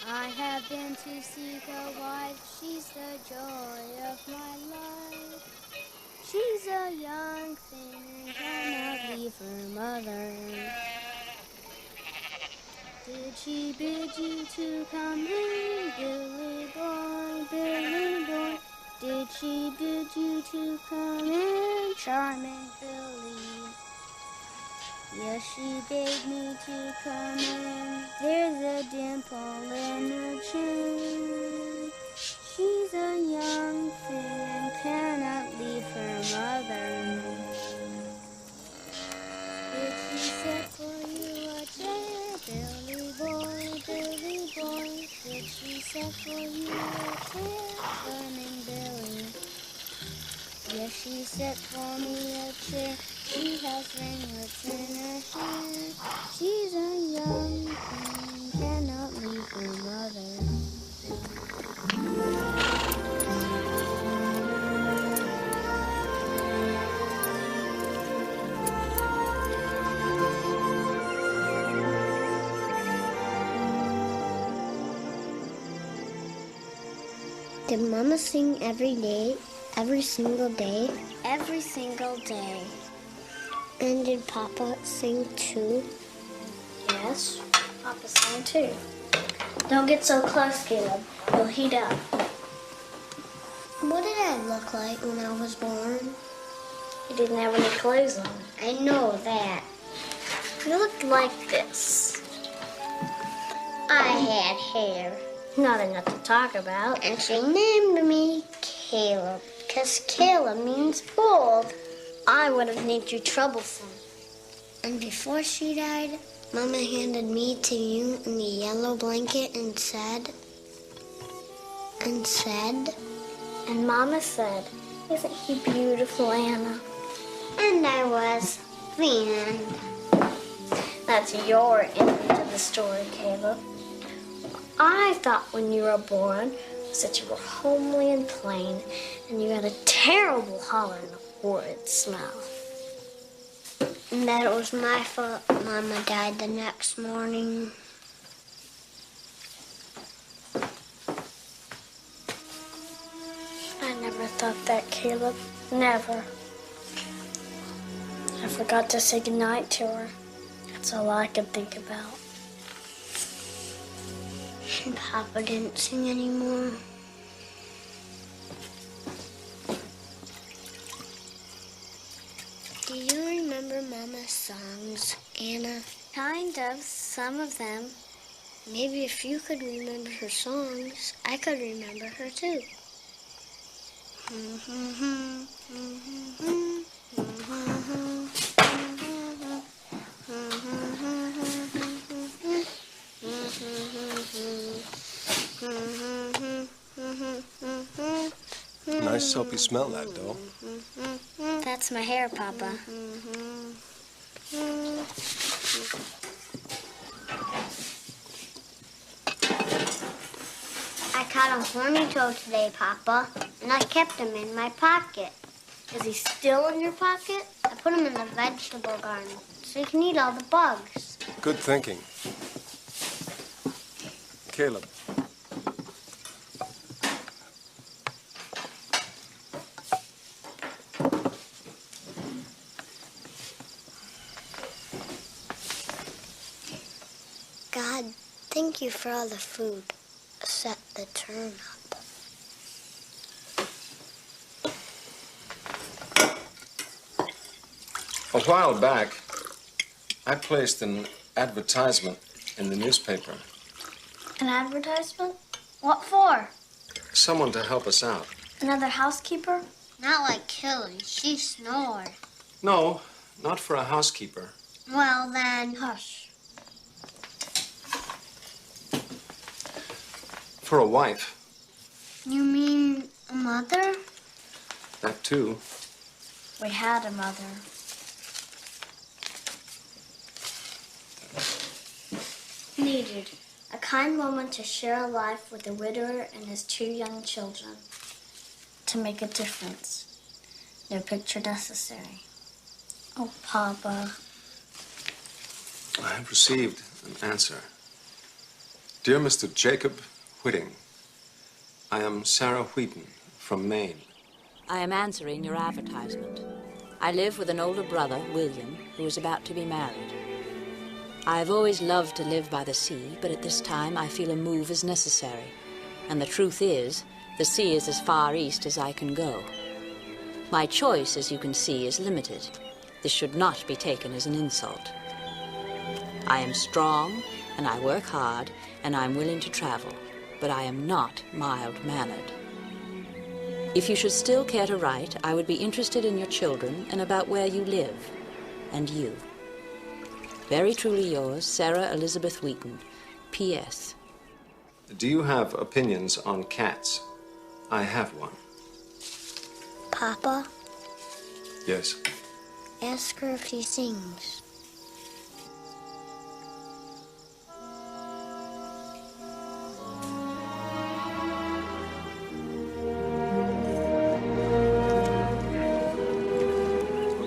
I have been to seek a wife, she's the joy of my life. She's a young thing and cannot leave her mother. Did she bid you to come in, Billy boy, Billy boy? Did she bid you to come in, charming Billy? Yes, she bade me to come in. There's a dimple in her chin. She's a young thing and cannot leave her mother. Did she set for you a chair, Billy boy, Billy boy? Did she set for you a chair, charming Billy? Yes, she set for me a chair. She has ringlets in her hair. She's a young thing, cannot leave her mother. Did Mama sing every day, every single day? Every single day. And did Papa sing too? Yes, Papa sang too. Don't get so close, Caleb. You'll heat up. What did I look like when I was born? You didn't have any clothes on. I know that. You looked like this. I had hair. Not enough to talk about. And she named me Caleb, because Caleb means bold. I would have named you Troublesome. And before she died, Mama handed me to you in the yellow blanket and said, And Mama said, isn't he beautiful, Anna? and I was. The end. That's your end to the story, Caleb. I thought when you were born was that you were homely and plain, and you had a terrible holler and a horrid smell. And that it was my fault Mama died the next morning. I never thought that, Caleb. Never. I forgot to say goodnight to her. That's all I could think about. And Papa didn't sing anymore. Do you remember Mama's songs, Anna? Kind of, some of them. Maybe if you could remember her songs, I could remember her too. Nice soapy smell, that doll. That's my hair, Papa. I caught a horny toad today, Papa, and I kept him in my pocket. Is he still in your pocket? I put him in the vegetable garden so he can eat all the bugs. Good thinking. Caleb. God, thank you for all the food, except the turnip. A while back, I placed an advertisement in the newspaper. An advertisement? What for? Someone to help us out. Another housekeeper? Not like Killy. She snores. No, not for a housekeeper. Well, then, Hush. For a wife. You mean a mother? That too. We had a mother. Needed a kind woman to share a life with a widower and his 2 young children. To make a difference. No picture necessary. Oh, Papa. I have received an answer. Dear Mr. Jacob Whitting, I am Sarah Wheaton from Maine. I am answering your advertisement. I live with an older brother, William, who is about to be married. I've always loved to live by the sea, but at this time I feel a move is necessary. And the truth is, the sea is as far east as I can go. My choice, as you can see, is limited. This should not be taken as an insult. I am strong, and I work hard, and I'm willing to travel, but I am not mild-mannered. If you should still care to write, I would be interested in your children and about where you live, and you. Very truly yours, Sarah Elizabeth Wheaton. P.S. Do you have opinions on cats? I have one. Papa, Yes. ask her if she sings.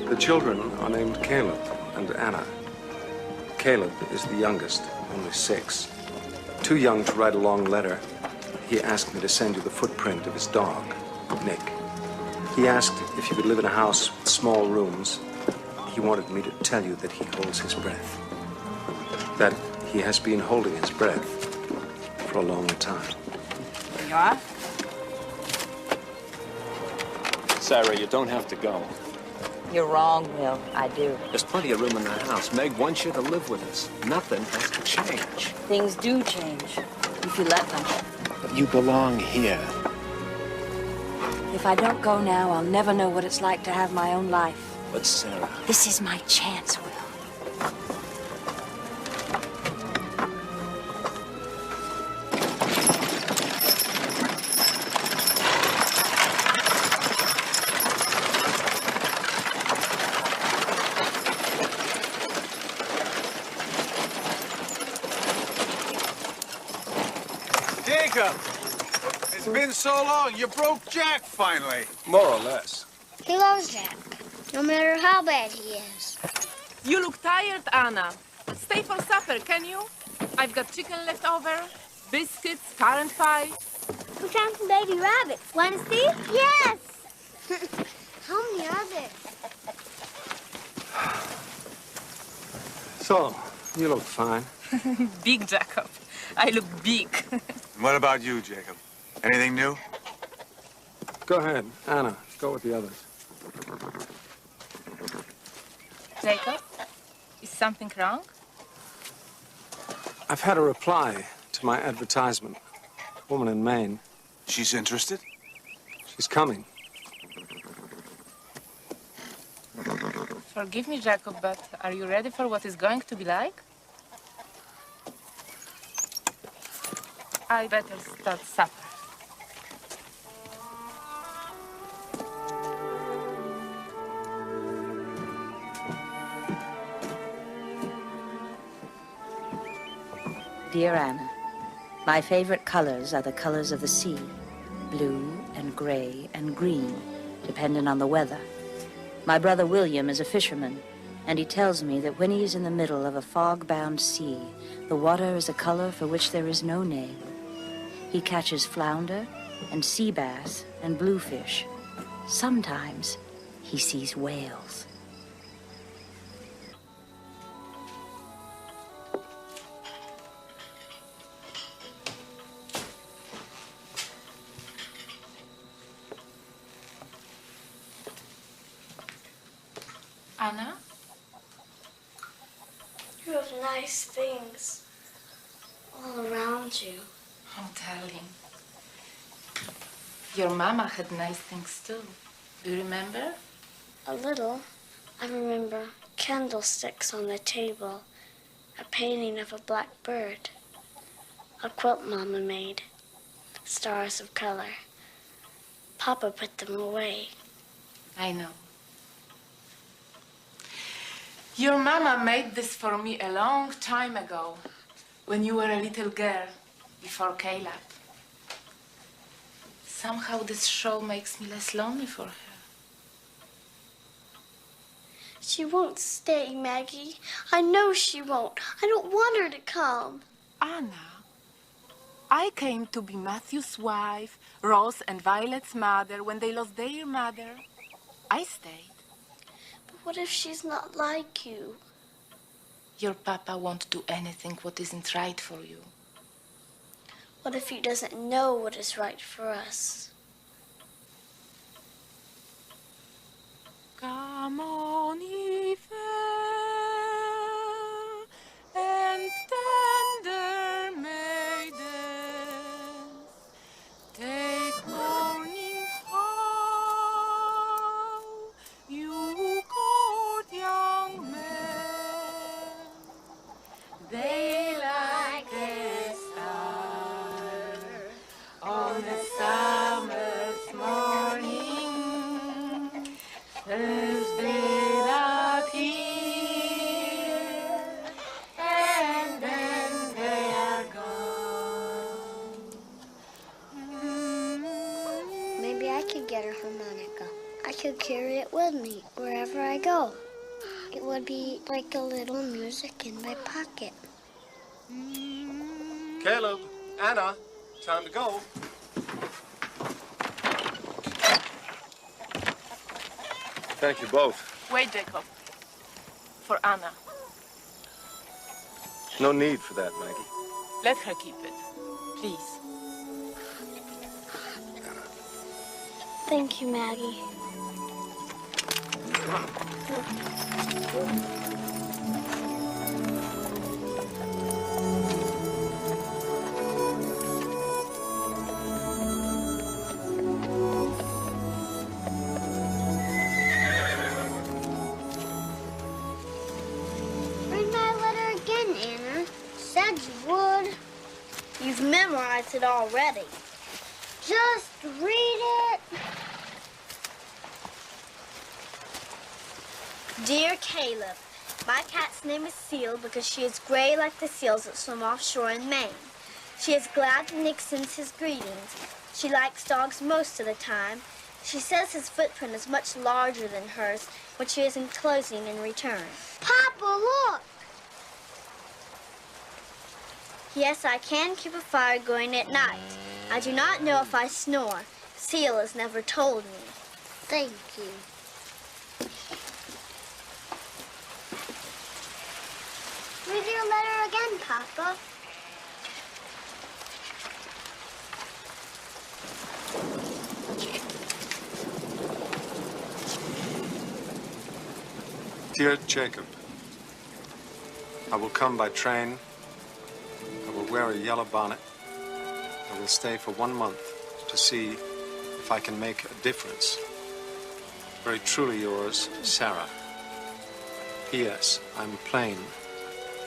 The children are named Caleb and Anna. Caleb is the youngest, only 6. Too young to write a long letter, he asked me to send you the footprint of his dog, Nick. He asked if you could live in a house with small rooms. He wanted me to tell you that he holds his breath. That he has been holding his breath for a long time. There you are. Sarah, you don't have to go. You're wrong, Will. I do. There's plenty of room in the house. Meg wants you to live with us. Nothing has to change. Things do change, if you let them. But you belong here. If I don't go now, I'll never know what it's like to have my own life. But Sarah... This is my chance, Will. Jacob! It's been so long. You broke Jack finally. More or less. He loves Jack, no matter how bad he is. You look tired, Anna. Stay for supper, can you? I've got chicken left over, biscuits, currant pie. We found some baby rabbits. Want to see? Yes! How many are there? So, you look fine. Big, Jacob. I look big. What about you, Jacob? Anything new? Go ahead, Anna. Go with the others. Jacob, is something wrong? I've had a reply to my advertisement. Woman in Maine. She's interested? She's coming. Forgive me, Jacob, but are you ready for what it's going to be like? I better start supper. Dear Anna, my favorite colors are the colors of the sea, blue and gray and green, depending on the weather. My brother William is a fisherman, and he tells me that when he is in the middle of a fog-bound sea, the water is a color for which there is no name. He catches flounder and sea bass and bluefish. Sometimes he sees whales. Anna? You have nice things all around you. Oh, darling. Your mama had nice things too. Do you remember? A little. I remember candlesticks on the table, a painting of a black bird, a quilt Mama made, stars of color. Papa put them away. I know. Your mama made this for me a long time ago, when you were a little girl, before Caleb. Somehow this show makes me less lonely for her. She won't stay, Maggie. I know she won't. I don't want her to come. Anna, I came to be Matthew's wife, Rose and Violet's mother when they lost their mother. I stayed. But what if she's not like you? Your papa won't do anything what isn't right for you. What if he doesn't know what is right for us? Come on, ye fair and tender maidens, take warning how you court young men. They like a star on a summer's morning. First they appear, and then they are gone. Maybe I could get a harmonica. I could carry it with me wherever I go. It would be like a little music in my pocket. Caleb, Anna, time to go. Thank you both. Wait, Jacob. For Anna. No need for that, Maggie. Let her keep it. Please. Thank you, Maggie. Read my letter again, Anna. Said you would. You've memorized it already. Just read it. Dear Caleb, my cat's name is Seal because she is gray like the seals that swim offshore in Maine. She is glad that Nick sends his greetings. She likes dogs most of the time. She says his footprint is much larger than hers, which she is enclosing in return. Papa, look. Yes, I can keep a fire going at night. I do not know if I snore. Seal has never told me. Thank you. Read your letter again, Papa. Dear Jacob, I will come by train. I will wear a yellow bonnet. I will stay for 1 month to see if I can make a difference. Very truly yours, Sarah. P.S. I'm plain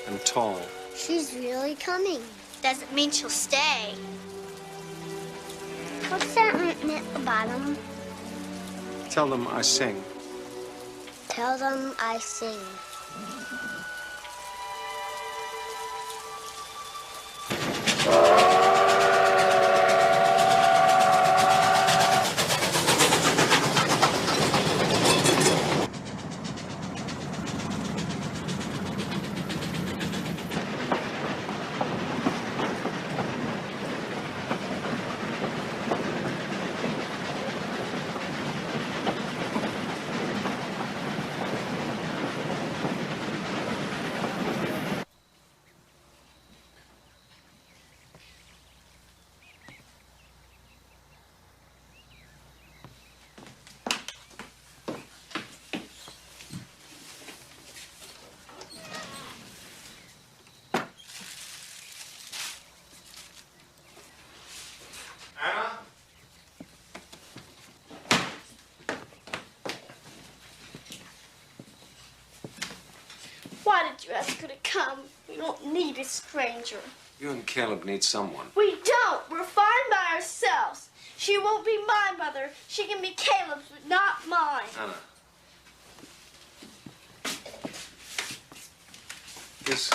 and tall. She's really coming. Doesn't mean she'll stay. What's that written at the bottom? Tell them I sing. Tell them I sing. Why did you ask her to come? We don't need a stranger. You and Caleb need someone. We don't. We're fine by ourselves. She won't be my mother. She can be Caleb's, but not mine. Anna. This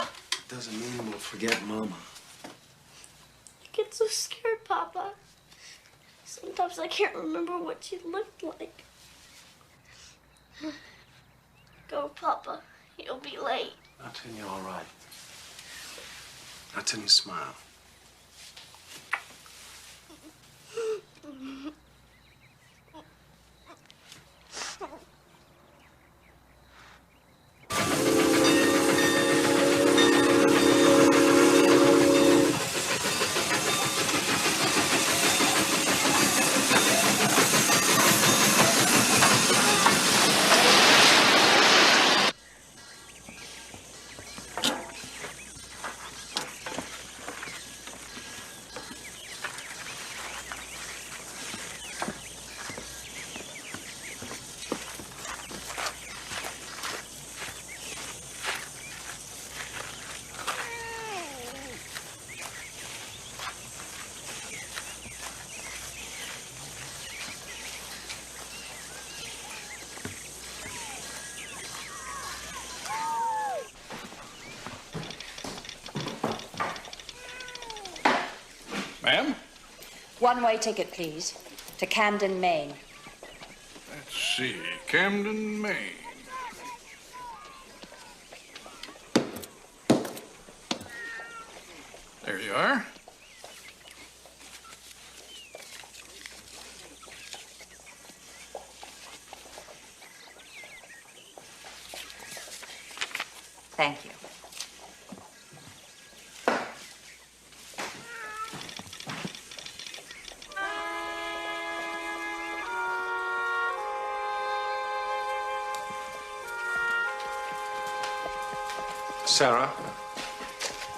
doesn't mean we'll forget Mama. I get so scared, Papa. Sometimes I can't remember what she looked like. Go, Papa. You'll be late. Not till you're all right. Not till you smile. Ma'am? One-way ticket, please, to Camden, Maine. Let's see. Camden, Maine. There you are. Thank you.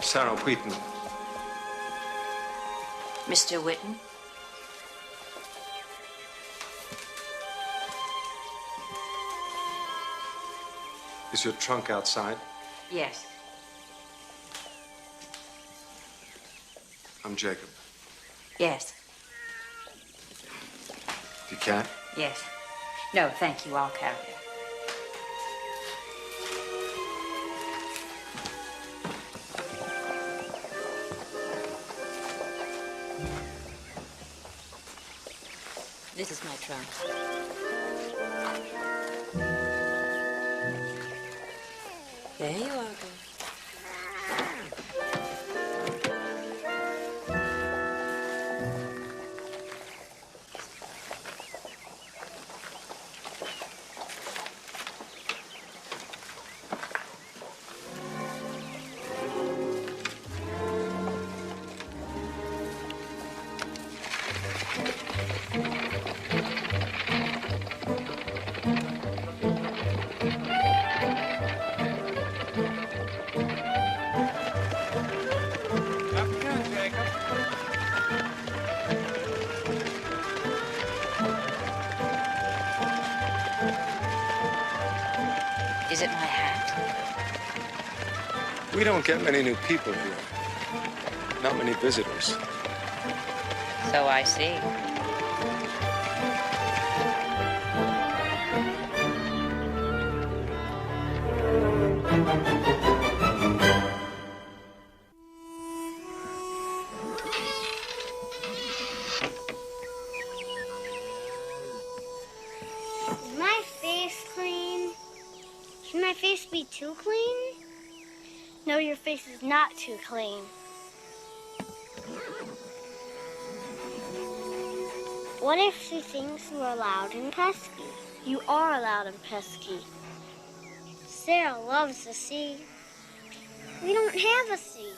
Sarah Wheaton. Mr. Whitten? Is your trunk outside? Yes. I'm Jacob. Yes. You can't? Yes. No, thank you. I'll carry it. This is my trunk. There you are, girl. Is it my hat? We don't get many new people here. Not many visitors. So I see. Is my face clean? Should my face be too clean? No, your face is not too clean. What if she thinks you are loud and pesky? You are loud and pesky. Sarah loves the sea. We don't have a sea.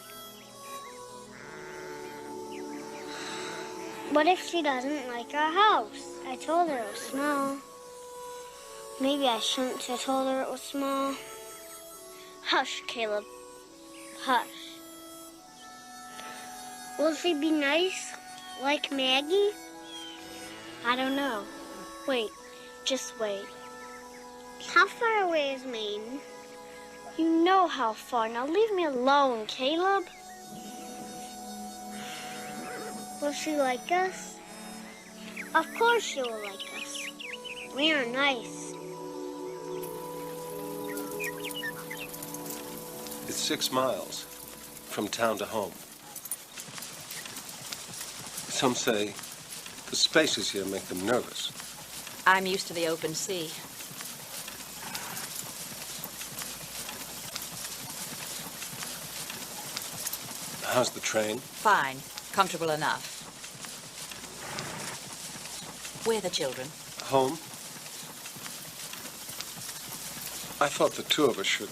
What if she doesn't like our house? I told her it was small. Maybe I shouldn't have told her it was small. Hush, Caleb. Hush. Will she be nice, like Maggie? I don't know. Wait, just wait. How far away is Maine? You know how far. Now leave me alone, Caleb. Will she like us? Of course she will like us. We are nice. It's 6 miles from town to home. Some say the spaces here make them nervous. I'm used to the open sea. How's the train? Fine. Comfortable enough. Where are the children? Home. I thought the two of us should.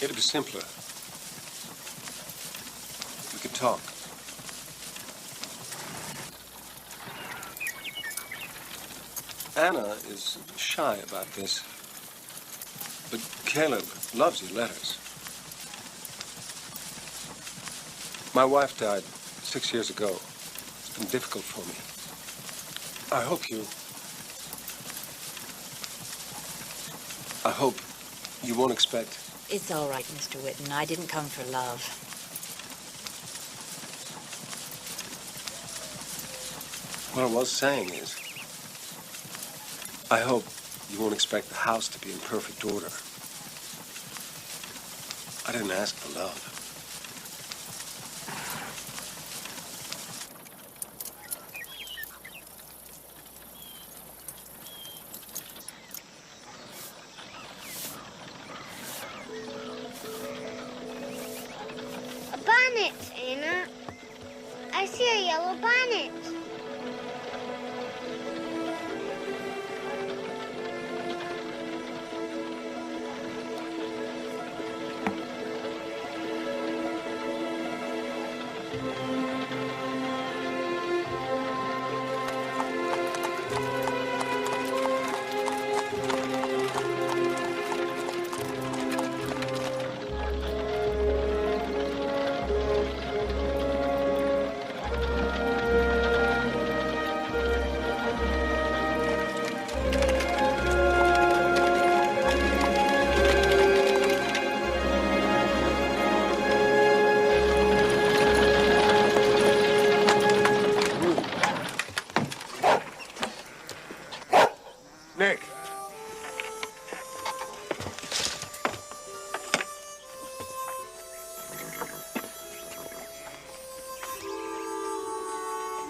It'd be simpler. We could talk. Anna is shy about this. But Caleb loves your letters. My wife died 6 years ago. It's been difficult for me. I hope you won't expect. It's all right, Mr. Whitten. I didn't come for love. What I was saying is, I hope you won't expect the house to be in perfect order. I didn't ask for love. A bonnet, Anna. I see a yellow bonnet. Nick.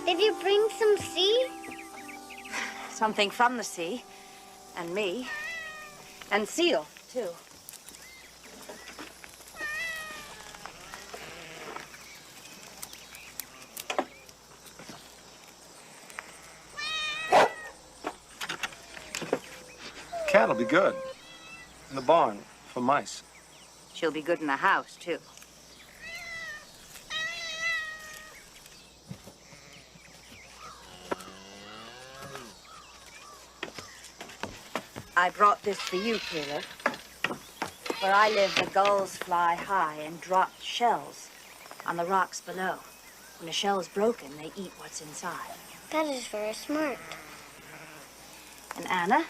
Did you bring some sea? Something from the sea. And me. And seal, too. Cat'll be good. In the barn for mice. She'll be good in the house, too. I brought this for you, Caleb. Where I live, the gulls fly high and drop shells on the rocks below. When a shell's broken, they eat what's inside. That is very smart. And Anna,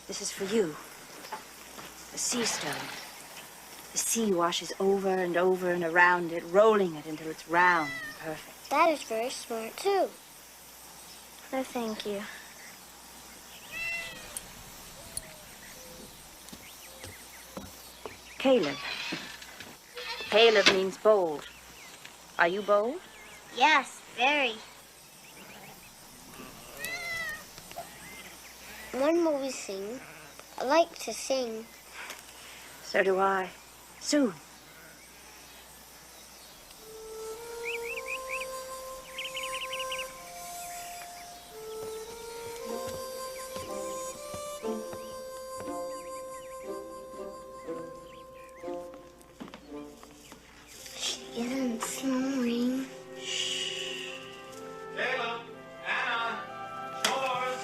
this is for you. A sea stone. The sea washes over and over and around it, rolling it until it's round and perfect. That is very smart, too. No, thank you. Caleb. Caleb means bold. Are you bold? Yes, very. When will we sing? I like to sing. So do I. Soon. She isn't snoring. Caleb, Anna, chores.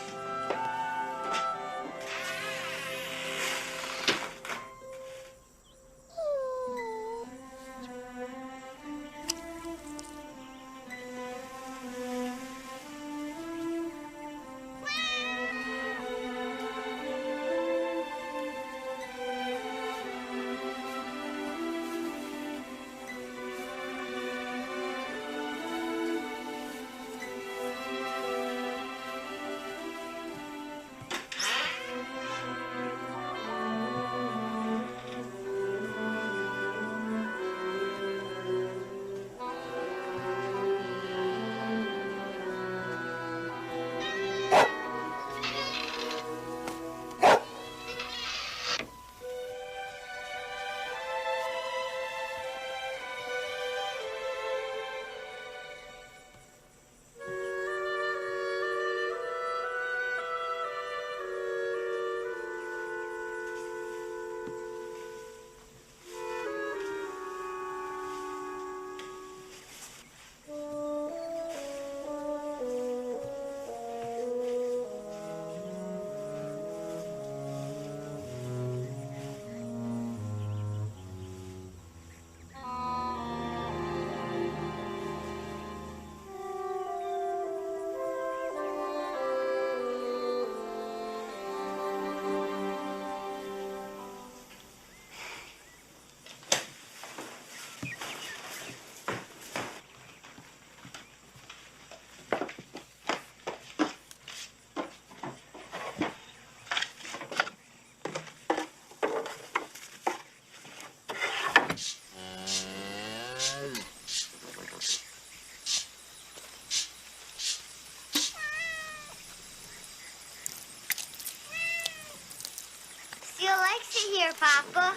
likes it here, Papa.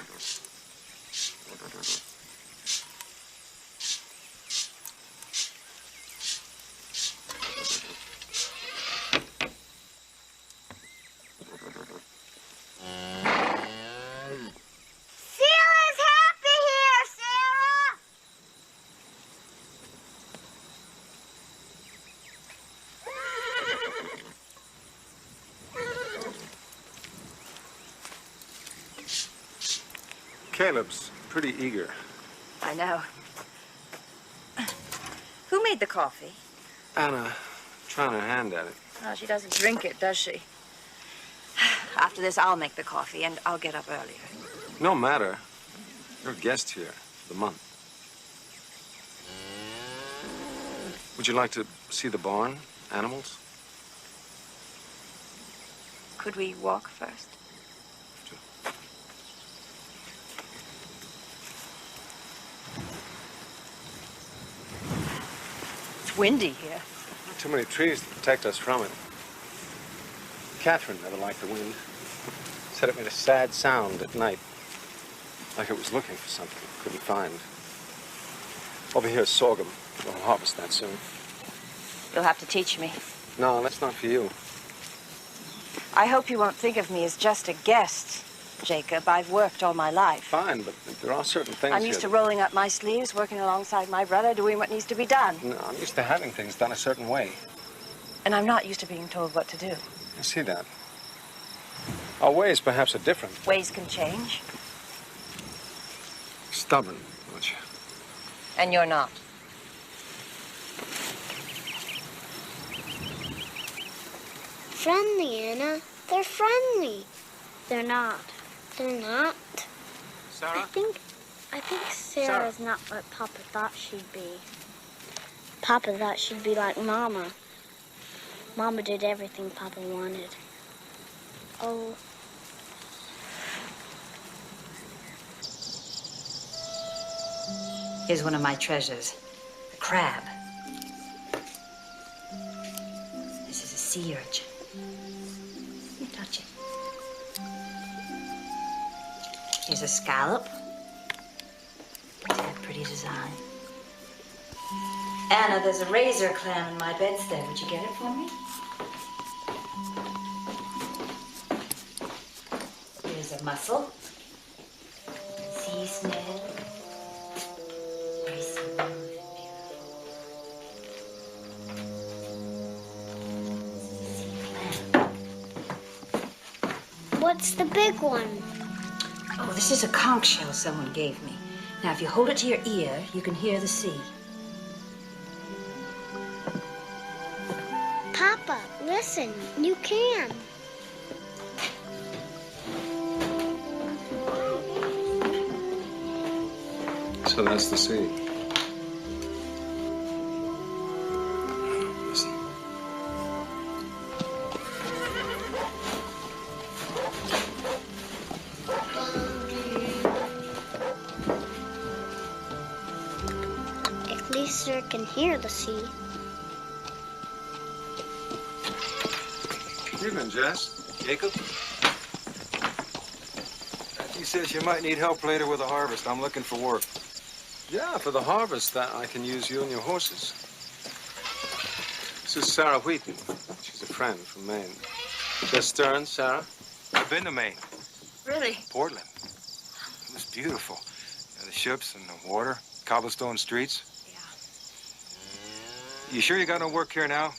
Sarah's happy here, Sarah! Caleb's pretty eager. I know. Who made the coffee? Anna, trying her hand at it. Oh, she doesn't drink it, does she? After this, I'll make the coffee, and I'll get up earlier. No matter. You're a guest here for the month. Would you like to see the barn? Animals? Could we walk first? It's windy here. Not too many trees to protect us from it. Catherine never liked the wind. Said it made a sad sound at night. Like it was looking for something it couldn't find. Over here is sorghum. We'll harvest that soon. You'll have to teach me. No, that's not for you. I hope you won't think of me as just a guest, Jacob. I've worked all my life. Fine, but there are certain things I'm used to rolling up my sleeves, working alongside my brother, doing what needs to be done. No, I'm used to having things done a certain way. And I'm not used to being told what to do. I see that. Our ways perhaps are different. Ways can change. Stubborn, aren't you? And you're not. Friendly, Anna. They're friendly. They're not. They're not? Sarah? I think Sarah's not what Papa thought she'd be. Papa thought she'd be like Mama. Mama did everything Papa wanted. Oh. Here's one of my treasures, the crab. This is a sea urchin. You touch it. Here's a scallop. It's a pretty design. Anna, there's a razor clam in my bedstead. Would you get it for me? Here's a mussel. Sea snail. Very smooth and beautiful. Sea clam. What's the big one? Oh, this is a conch shell someone gave me. Now, if you hold it to your ear, you can hear the sea. Papa, listen. You can. So that's the sea. Listen. At least Sir can hear the sea. Evening, Jess. Jacob? He says you might need help later with the harvest. I'm looking for work. Yeah, for the harvest, I can use you and your horses. This is Sarah Wheaton. She's a friend from Maine. Jess Stearns, Sarah? I've been to Maine. Really? Portland. It was beautiful. The ships and the water, cobblestone streets. Yeah. You sure you got no work here now?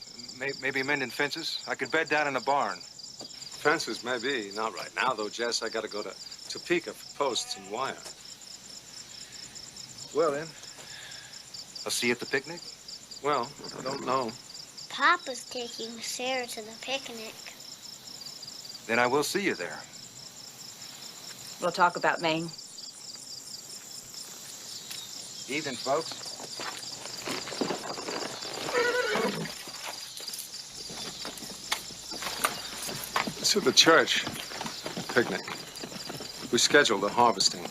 Maybe mending fences? I could bed down in the barn. Fences, maybe. Not right now, though, Jess. I got to go to Topeka for posts and wire. Well, then, I'll see you at the picnic. Well, I don't know. Papa's taking Sarah to the picnic. Then I will see you there. We'll talk about Maine. Evening, folks. It's at the church. Picnic. We scheduled the harvesting.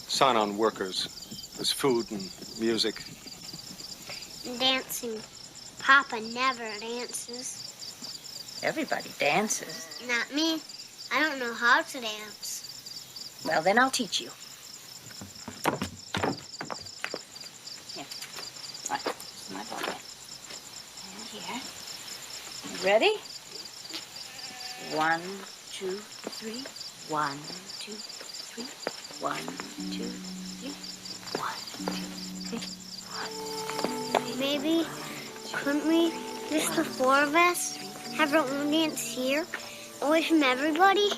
Sign on workers. There's food and music. And dancing. Papa never dances. Everybody dances. Not me. I don't know how to dance. Well, then I'll teach you. Here. Right. This is my ball pen. And here. You ready? 1, 2, 3. 1, 2, 3. 1, 2, 3. 1, 2, 3. 1, 2, 3. Maybe, couldn't we, just the four of us, have our own dance here, away from everybody?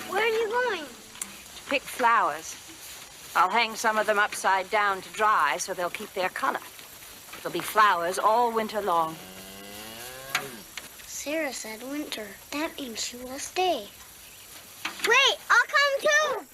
Where are you going? To pick flowers. I'll hang some of them upside down to dry so they'll keep their color. There'll be flowers all winter long. Sarah said winter. That means she will stay. Wait, I'll come too!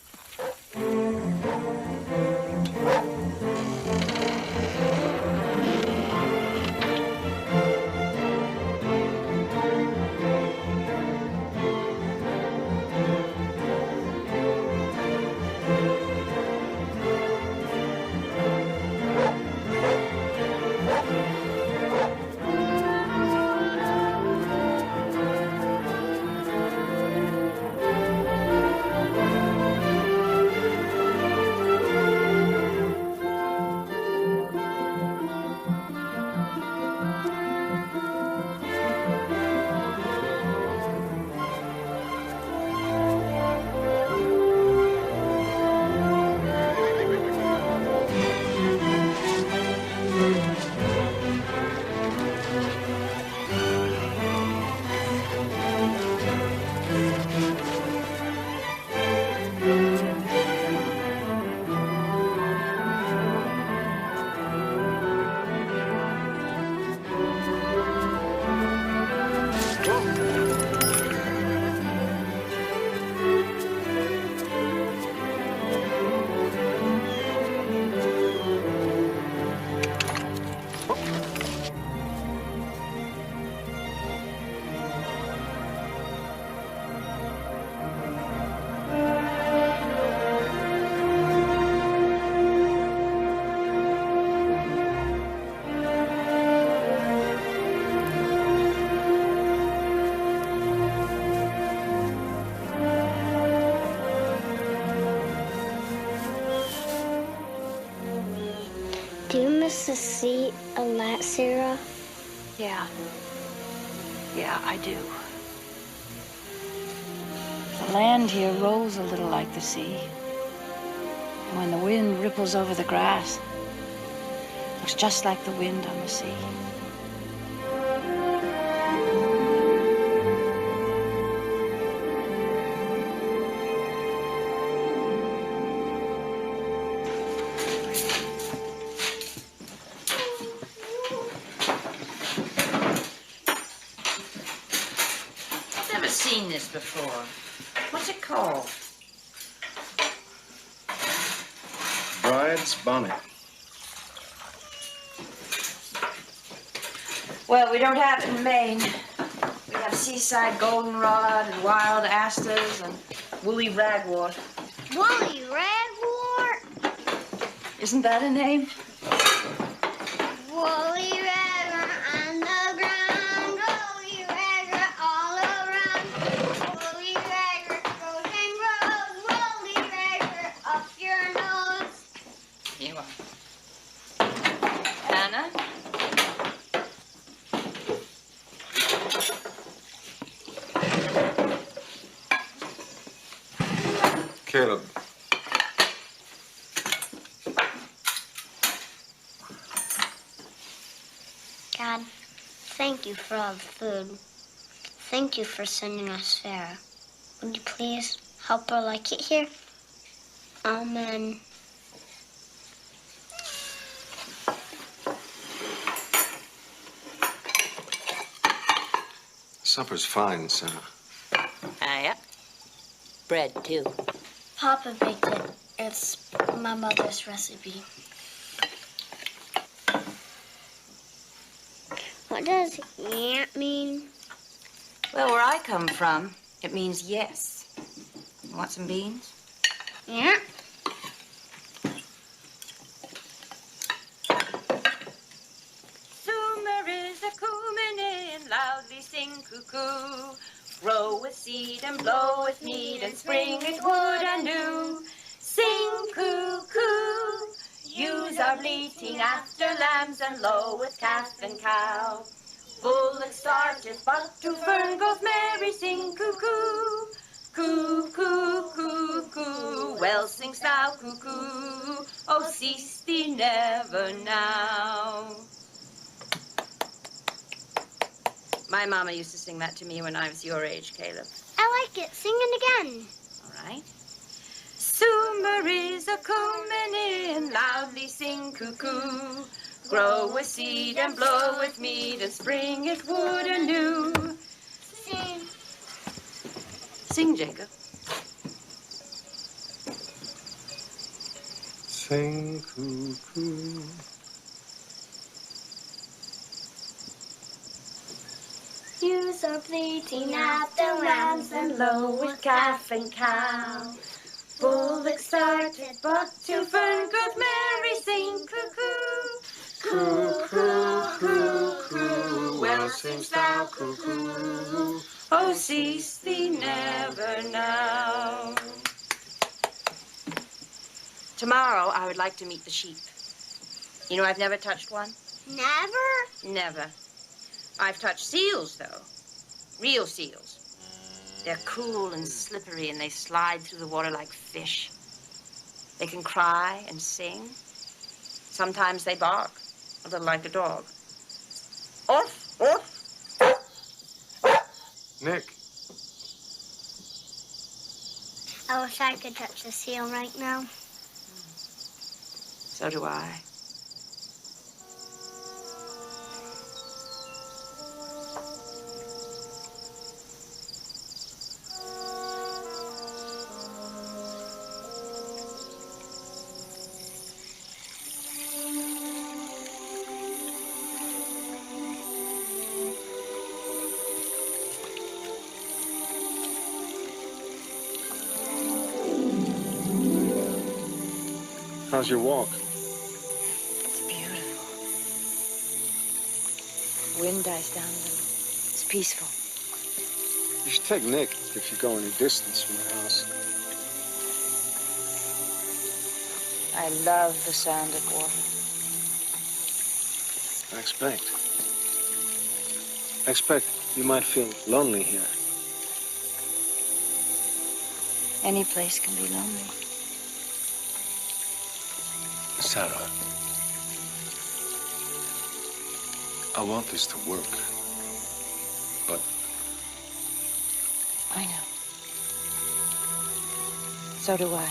Do you miss the sea a lot, Sarah? Yeah. Yeah, I do. The land here rolls a little like the sea. And when the wind ripples over the grass, it looks just like the wind on the sea. Seen this before. What's it called? Bride's bonnet. Well, we don't have it in Maine. We have seaside goldenrod and wild asters and woolly ragwort. Woolly ragwort? Isn't that a name? Woolly ragwort on the ground, woolly ragwort all around. Woolly ragwort grows and grows, woolly ragwort up your nose. You are. Anna? Caleb. God, thank you for all the food. Thank you for sending us Sarah. Would you please help her like it here? Amen. Supper's fine, Sarah. Yeah. Bread, too. Papa baked it. It's my mother's recipe. What does yeah mean? Well, where I come from, it means yes. You want some beans? Yeah. loudly sing cuckoo. Grow with seed and blow with mead, and spring it wood anew. Sing cuckoo, ewes are bleating after lambs, and low with calf and cow. Bullock starteth, but to fern goeth merry, sing cuckoo. Cuckoo, cuckoo, well sing'st thou, cuckoo, oh cease thee never now. My mama used to sing that to me when I was your age, Caleb. I like it. Sing it again. All right. Summer is a-comin' in, loudly sing cuckoo. Grow with seed and blow with mead, and spring it wood anew. Sing. Sing, Jacob. Sing cuckoo. Ewes are bleating after lambs, and low with calf and cow. Bullock started, but to fern goeth merry, sing cuckoo. Cuckoo, cuckoo, well sing'st thou, cuckoo, oh cease thee never now. Tomorrow I would like to meet the sheep. You know, I've never touched one. Never? Never. I've touched seals, though. Real seals. They're cool and slippery, and they slide through the water like fish. They can cry and sing. Sometimes they bark, a little like a dog. Off, off. Nick. I wish I could touch the seal right now. So do I. How's your walk? It's beautiful. Wind dies down a little. It's peaceful. You should take Nick if you go any distance from the house. I love the sound of water. I expect you might feel lonely here. Any place can be lonely. Sarah, I want this to work, but... I know. So do I.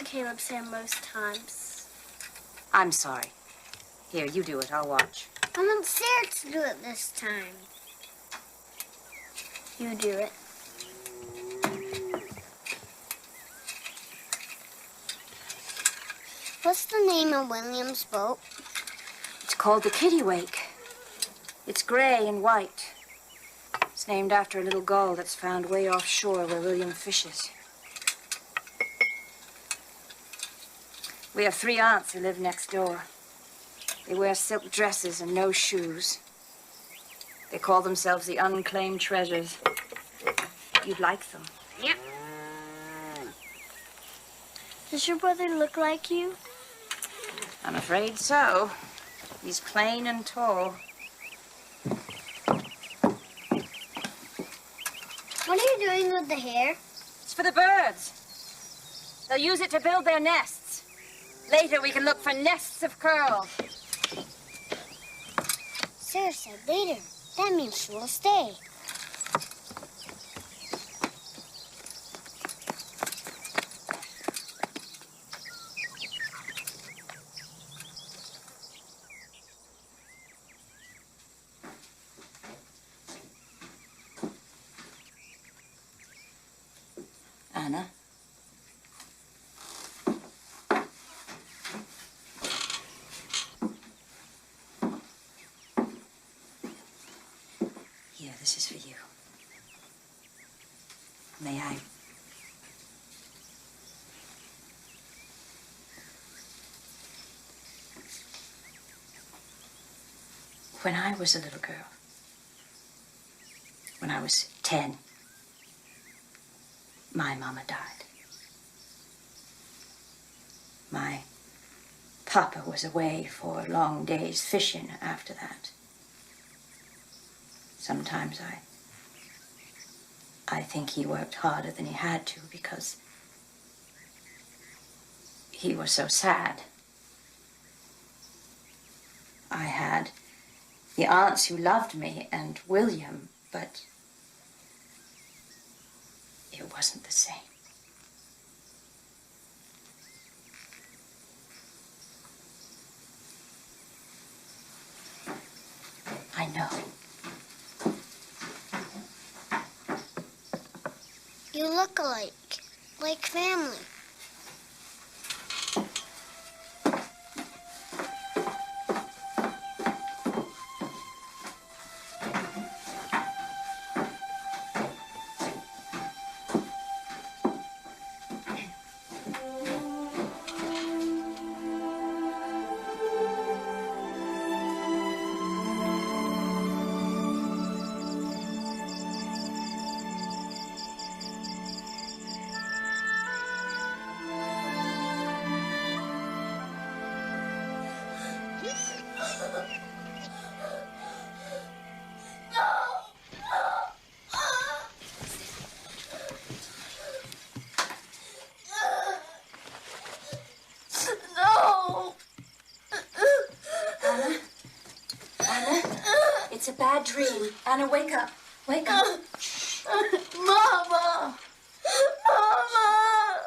Caleb's hair most times. I'm sorry. Here, you do it. I'll watch. I want Sarah to do it this time. You do it. What's the name of William's boat? It's called the Kittiwake. It's gray and white. It's named after a little gull that's found way offshore where William fishes. We have 3 aunts who live next door. They wear silk dresses and no shoes. They call themselves the unclaimed treasures. You'd like them. Yep. Does your brother look like you? I'm afraid so. He's plain and tall. What are you doing with the hair? It's for the birds. They'll use it to build their nests. Later, we can look for nests of curls. Sarah said later. That means she will stay. Anna. Here, this is for you. May I? When I was a little girl, when I was 10, my mama died. My papa was away for long days fishing after that. Sometimes I think he worked harder than he had to because he was so sad. I had the aunts who loved me and William, but it wasn't the same. I know. You look alike, like family. It's a bad dream. Anna, wake up. Wake up. Mama! Mama!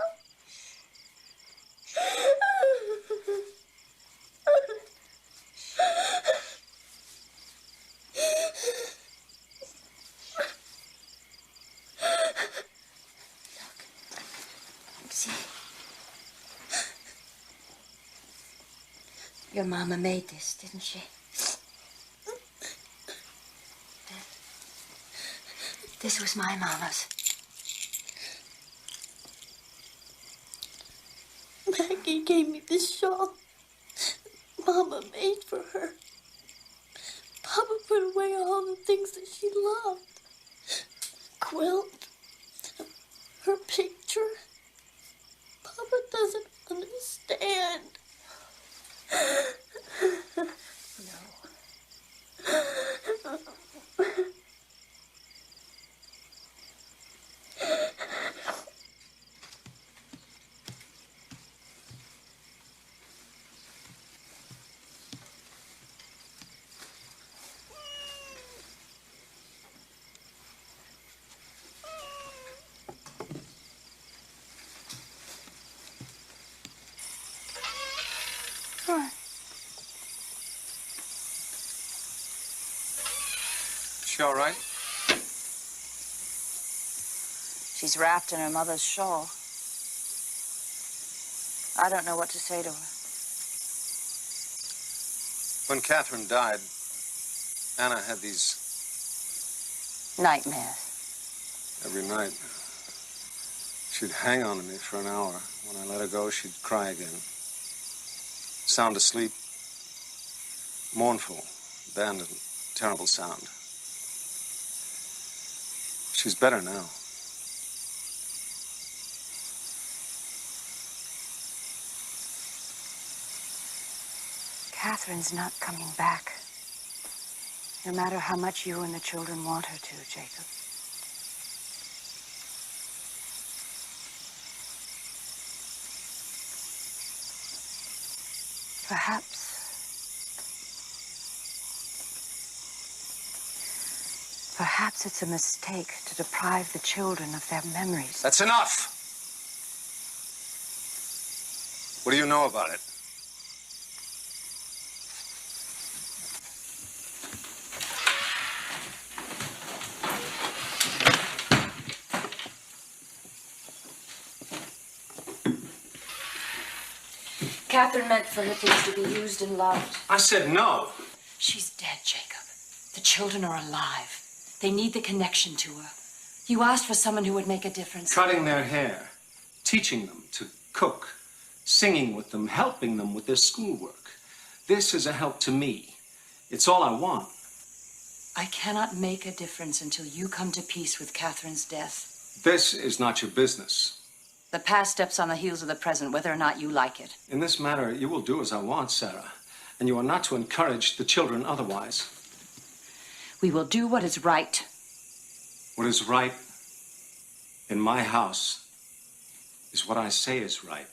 See. Your mama made this, didn't she? This was my mama's. Maggie gave me this shawl Mama made for her. Papa put away all the things that she loved. Quilt, her picture. Papa doesn't understand. No. She all right? She's wrapped in her mother's shawl. I don't know what to say to her. When Catherine died, Anna had these nightmares. every night. She'd hang on to me for an hour. When I let her go, she'd cry again. Sound asleep. Mournful, abandoned, terrible sound. She's better now. Catherine's not coming back. No matter how much you and the children want her to, Jacob. Perhaps it's a mistake to deprive the children of their memories. That's enough! What do you know about it? Catherine meant for her things to be used and loved. I said no. She's dead, Jacob. The children are alive. They need the connection to her. You asked for someone who would make a difference. Cutting their hair, teaching them to cook, singing with them, helping them with their schoolwork. This is a help to me. It's all I want. I cannot make a difference until you come to peace with Catherine's death. This is not your business. The past steps on the heels of the present, whether or not you like it. In this matter, you will do as I want, Sarah. And you are not to encourage the children otherwise. We will do what is right. What is right in my house is what I say is right.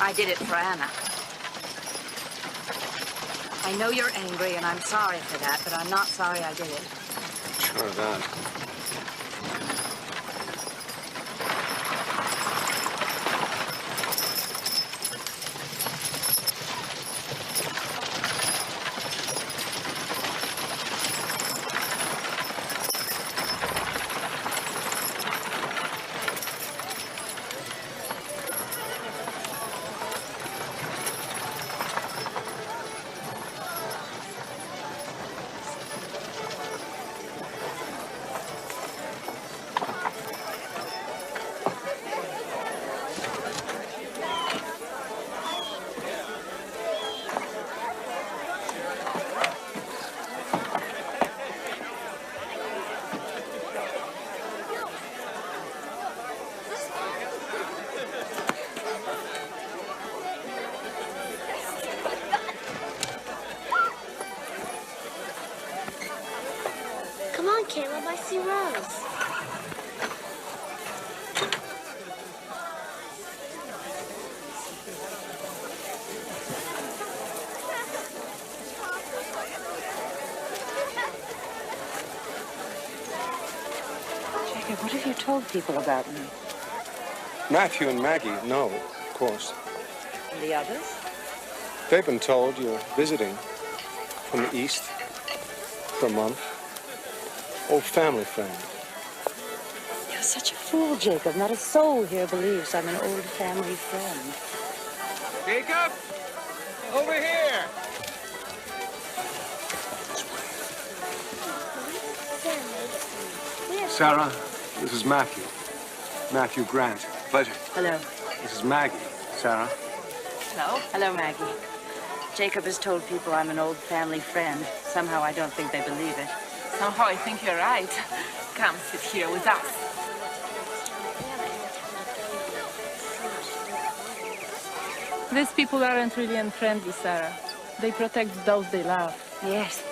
I did it for Anna. I know you're angry, and I'm sorry for that, but I'm not sorry I did it. Sure of that. Come on, Caleb, I see Rose. Jacob, what have you told people about me? Matthew and Maggie know, of course. And the others? They've been told you're visiting from the East for a month. Old family friend. You're such a fool, Jacob. Not a soul here believes I'm an old family friend. Jacob, over here. Sarah, this is Matthew. Matthew Grant. Pleasure. Hello. This is Maggie. Sarah. Hello. Hello, Maggie. Jacob has told people I'm an old family friend. Somehow I don't think they believe it. Somehow I think you're right. Come sit here with us. These people aren't really unfriendly, Sarah. They protect those they love. Yes,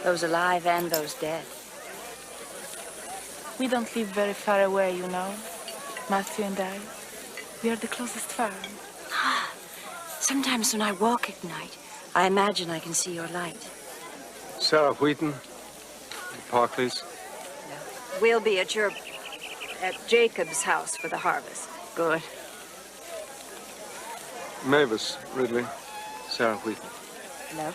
those alive and those dead. We don't live very far away, you know. Matthew and I. We are the closest farm. Sometimes when I walk at night, I imagine I can see your light. Sarah Wheaton. Parkley's. We'll be at Jacob's house for the harvest. Good. Mavis Ridley, Sarah Wheaton. Hello.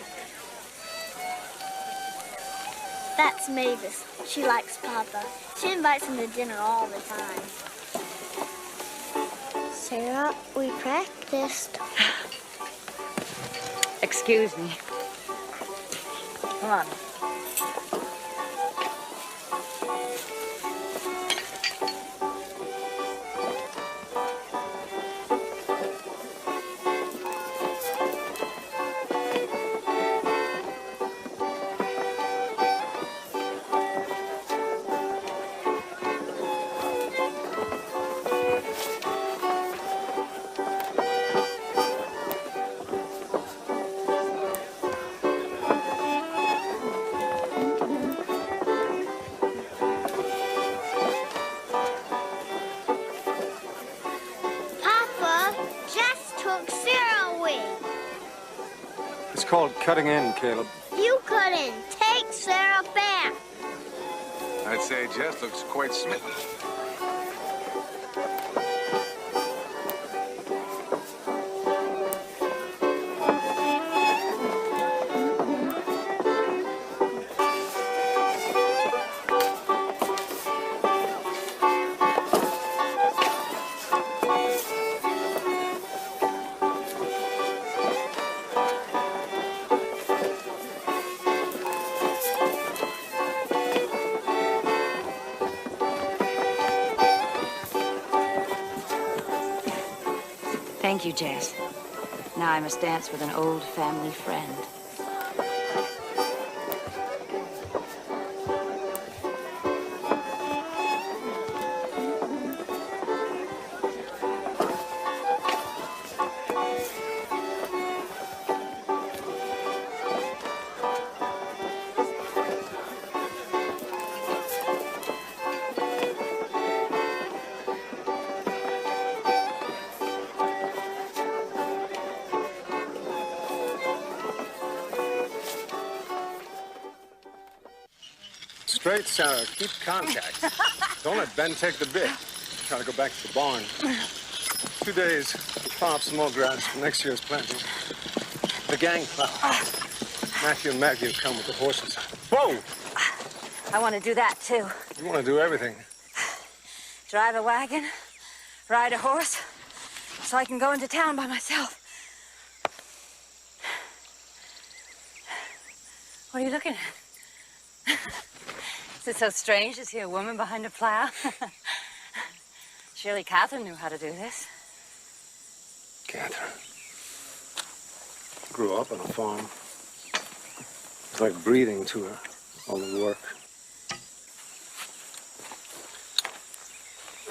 That's Mavis. She likes Papa. She invites him to dinner all the time. Sarah, we practiced. Excuse me. Come on. It's called cutting in, Caleb. You couldn't. Take Sarah back. I'd say Jess looks quite smitten. Thank you, Jess. Now I must dance with an old family friend. Straight, Sarah. Keep contact. Don't let Ben take the bit. Try to go back to the barn. 2 days. Plow up some more grass for next year's planting. The gang plow. Matthew and Maggie come with the horses. Whoa! I want to do that, too. You want to do everything. Drive a wagon, ride a horse, so I can go into town by myself. What are you looking at? Is it so strange to see a woman behind a plow? Surely Catherine knew how to do this. Catherine. Grew up on a farm. It's like breathing to her, all the work.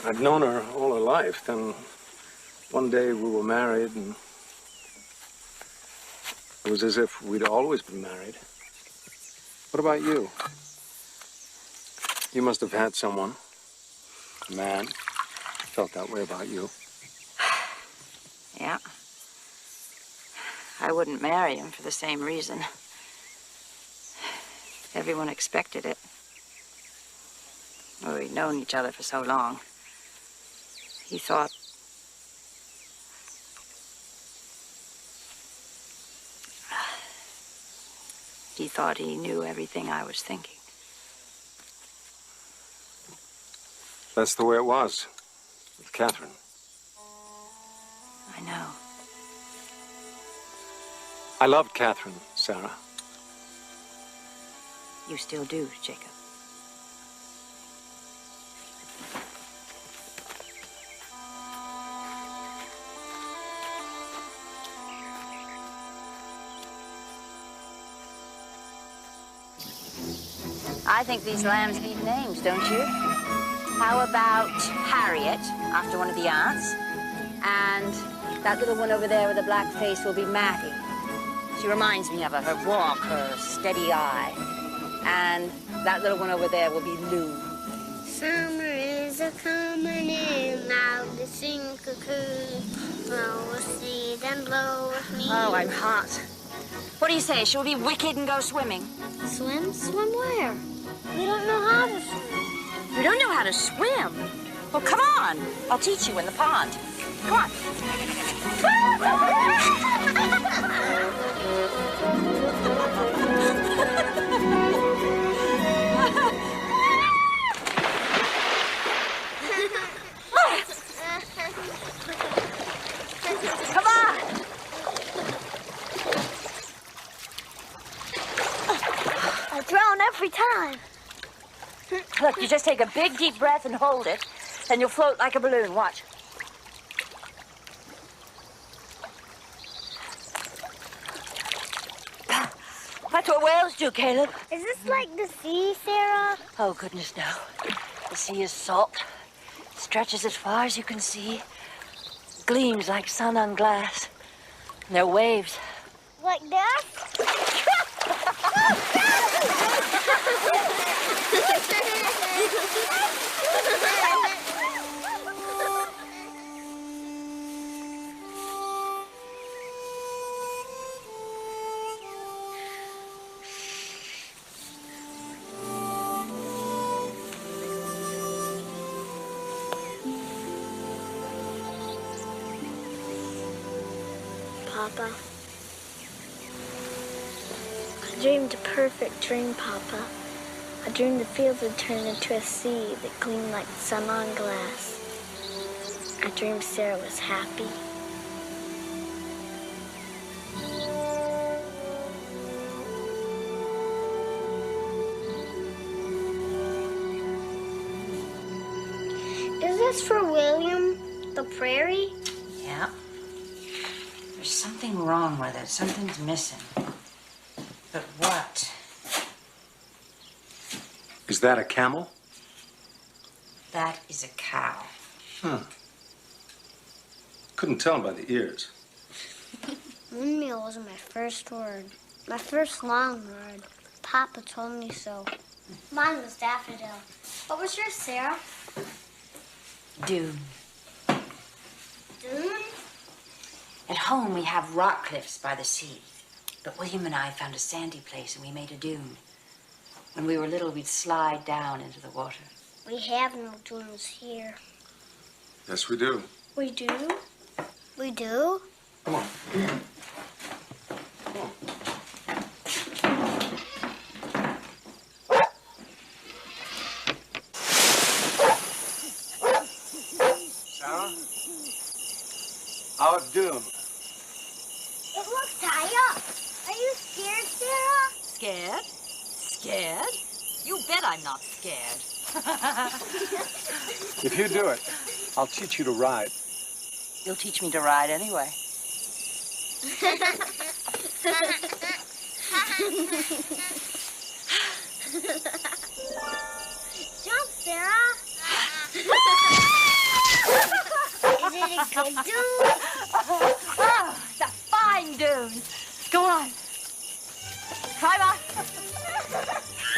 I'd known her all her life. Then one day we were married, and it was as if we'd always been married. What about you? You must have had someone, a man, felt that way about you. Yeah. I wouldn't marry him for the same reason. Everyone expected it. Well, we'd known each other for so long. He thought... He thought he knew everything I was thinking. That's the way it was with Catherine. I know. I loved Catherine, Sarah. You still do, Jacob. I think these lambs need names, don't you? How about Harriet, after one of the aunts? And that little one over there with the black face will be Mattie. She reminds me of her walk, her steady eye. And that little one over there will be Lou. Summer is a-comin' in, now to sing cuckoo. Blow a seed and blow with me. Oh, I'm hot. What do you say? Shall we be wicked and go swimming? Swim? Swim where? We don't know how to swim. You don't know how to swim? Well, come on. I'll teach you in the pond. Come on. Come on! I drown every time. Look, you just take a big, deep breath and hold it, then you'll float like a balloon. Watch. That's what whales do, Caleb. Is this like the sea, Sarah? Oh, goodness, no. The sea is salt. Stretches as far as you can see. Gleams like sun on glass. And there are waves. Like that? Papa. I dreamed a perfect dream, Papa. I dreamed the fields would turn into a sea that gleamed like the sun on glass. I dreamed Sarah was happy. Is this for William, the prairie? Yeah. There's something wrong with it. Something's missing. But what? Is that a camel? That is a cow. Couldn't tell by the ears. Windmill wasn't my first word. My first long word. Papa told me so. Mine was daffodil. What was yours, Sarah? Dune. Dune? At home, we have rock cliffs by the sea. But William and I found a sandy place and we made a dune. When we were little, we'd slide down into the water. We have no dunes here. Yes, we do. We do? We do? Come on. Sarah? Our dune. It looks high up. Are you scared, Sarah? Scared? Scared? You bet I'm not scared. If you do it, I'll teach you to ride. You'll teach me to ride anyway. Jump, Sarah. Is it a good dune? Oh, it's a fine dune. Go on. Climb up.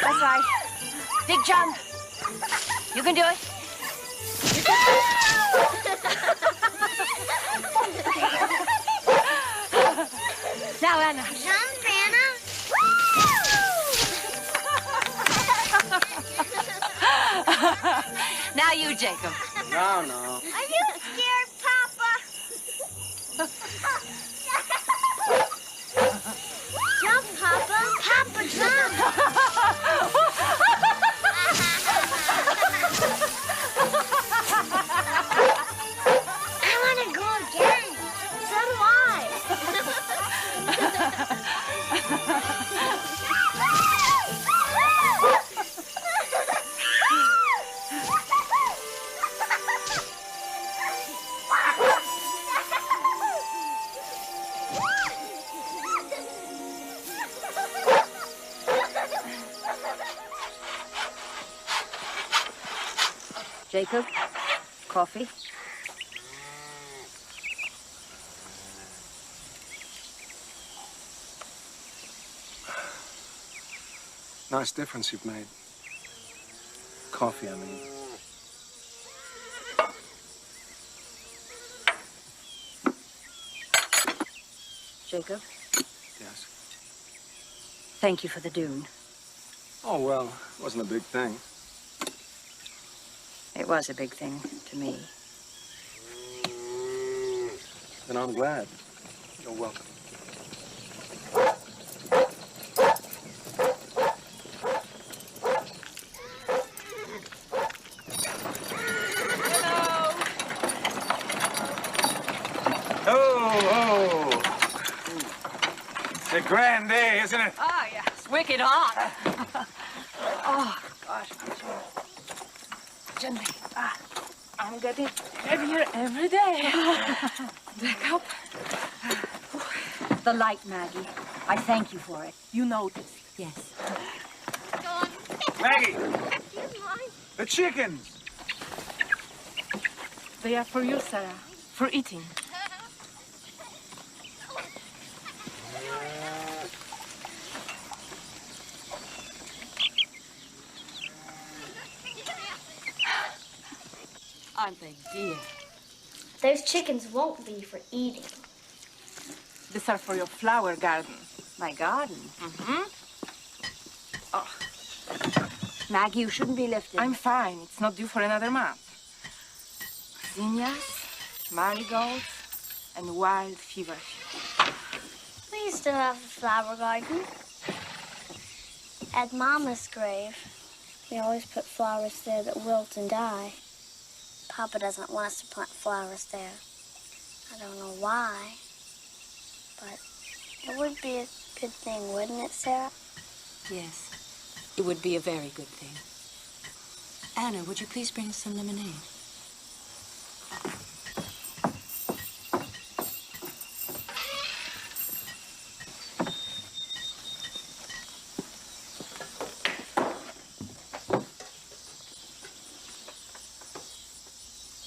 That's right. Big jump. You can do it. Now, Anna. Jump, Anna. Now you, Jacob. No. Are you scared, Papa? Jump, Papa. Papa, jump. I want to go again. So do I. Jacob, coffee. Nice difference you've made. Coffee, I mean. Jacob, Yes. thank you for the dune. Oh, well, it wasn't a big thing. It was a big thing to me. Then I'm glad. You're welcome. It's a grand day, isn't it? Oh, yeah. It's wicked hot. Oh, gosh. Gently. I'm getting heavier every day. Back up. The light, Maggie. I thank you for it. You noticed. Yes. Maggie! The chickens! They are for you, Sarah. For eating. Aren't they dear? Those chickens won't be for eating. These are for your flower garden. My garden? Mm-hmm. Oh. Maggie, you shouldn't be lifted. I'm fine. It's not due for another month. Zinnias, marigolds, and wild feverfew. We used to have a flower garden. At Mama's grave, we always put flowers there that wilt and die. Papa doesn't want us to plant flowers there. I don't know why, but it would be a good thing, wouldn't it, Sarah? Yes, it would be a very good thing. Anna, would you please bring us some lemonade?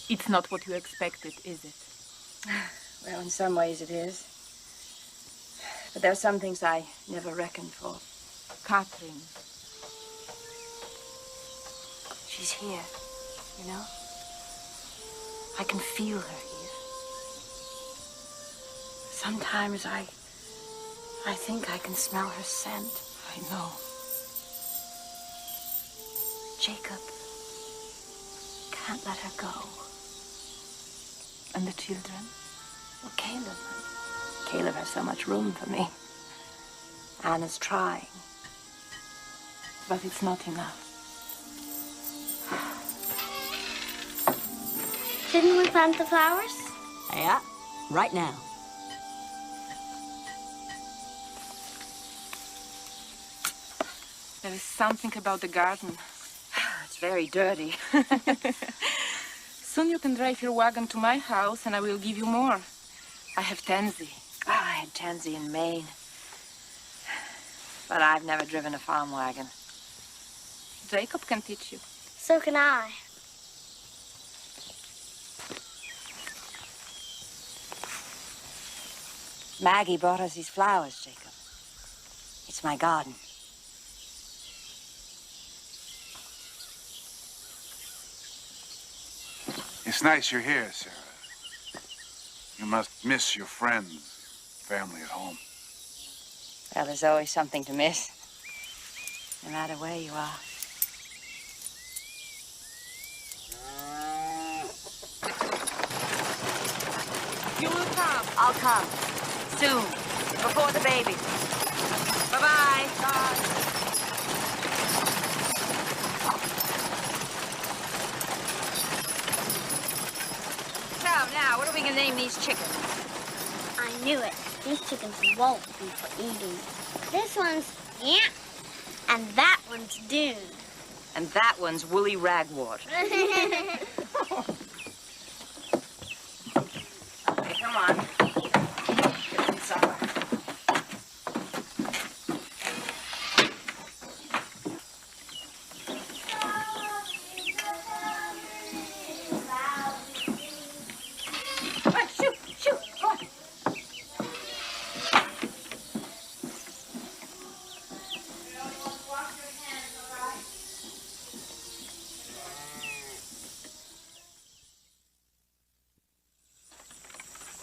It's not what you expected, is it? Well, in some ways it is. But there are some things I never reckoned for. Catherine. She's here, you know? I can feel her here. Sometimes I think I can smell her scent. I know. Jacob can't let her go. And the children? Well, Caleb has so much room for me. Anna's trying. But it's not enough. Didn't we plant the flowers? Yeah, right now. There is something about the garden. It's very dirty. Soon you can drive your wagon to my house and I will give you more. I have tansy. Oh, I had tansy in Maine. But I've never driven a farm wagon. Jacob can teach you. So can I. Maggie brought us these flowers, Jacob. It's my garden. It's nice you're here, Sarah. You must miss your friends, family at home. Well, there's always something to miss, no matter where you are. You will come. I'll come. Soon. Before the baby. Bye-bye. Bye. Now, what are we gonna name these chickens? I knew it. These chickens won't be for eating. This one's yeah, and that one's Dune. And that one's Woolly Ragwort. Okay, come on. Get some supper.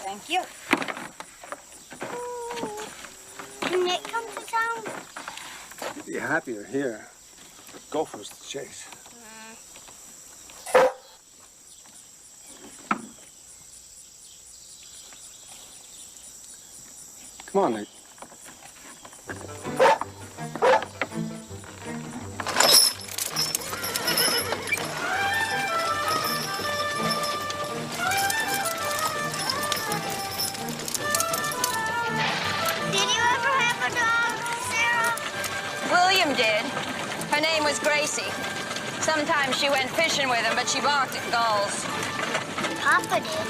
Thank you. Can Nick come to town? You'd be happier here. Gophers to chase. Come on, Nick. William did. Her name was Gracie. Sometimes she went fishing with him, but she barked at gulls. Papa did.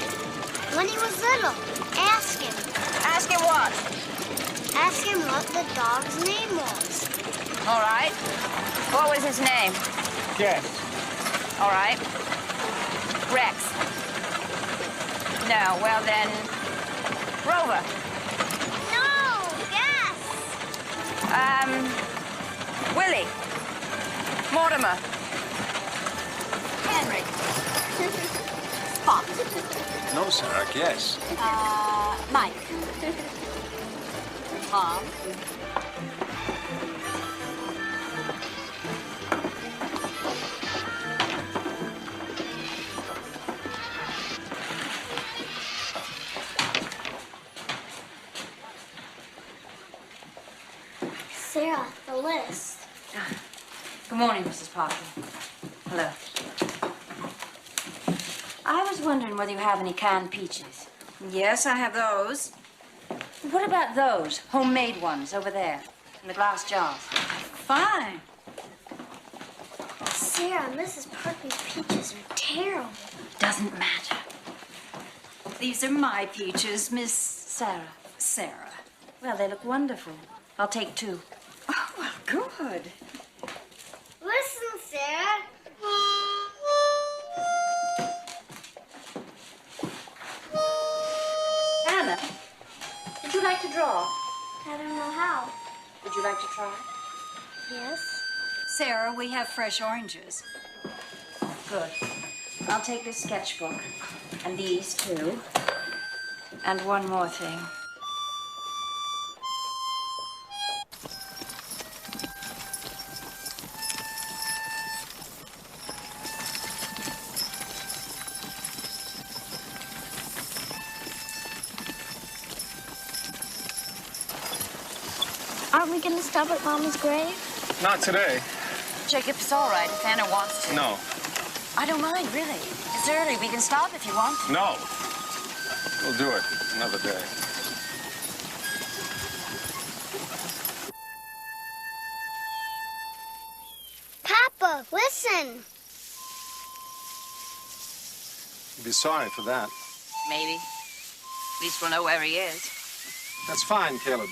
When he was little. Ask him. Ask him what? Ask him what the dog's name was. All right. What was his name? Guess. All right. Rex. No, well then, Rover. No, guess. Willie. Mortimer. Henry. Spot. No, Sarah, guess. Mike. Tom. Sarah, the list. Good morning, Mrs. Parker. Hello. I was wondering whether you have any canned peaches. Yes, I have those. What about those homemade ones over there in the glass jars? Fine. Sarah, Mrs. Parker's peaches are terrible. Doesn't matter. These are my peaches, Miss Sarah. Sarah. Well, they look wonderful. I'll take 2. Oh, well, good. Listen, Sarah. Anna, would you like to draw? I don't know how. Would you like to try? Yes. Sarah, we have fresh oranges. Good. I'll take this sketchbook and these 2. And one more thing. Aren't we going to stop at Mama's grave? Not today. Jacob, it's all right if Anna wants to. No. I don't mind, really. It's early. We can stop if you want. No. We'll do it another day. Papa, listen. You'd be sorry for that. Maybe. At least we'll know where he is. That's fine, Caleb.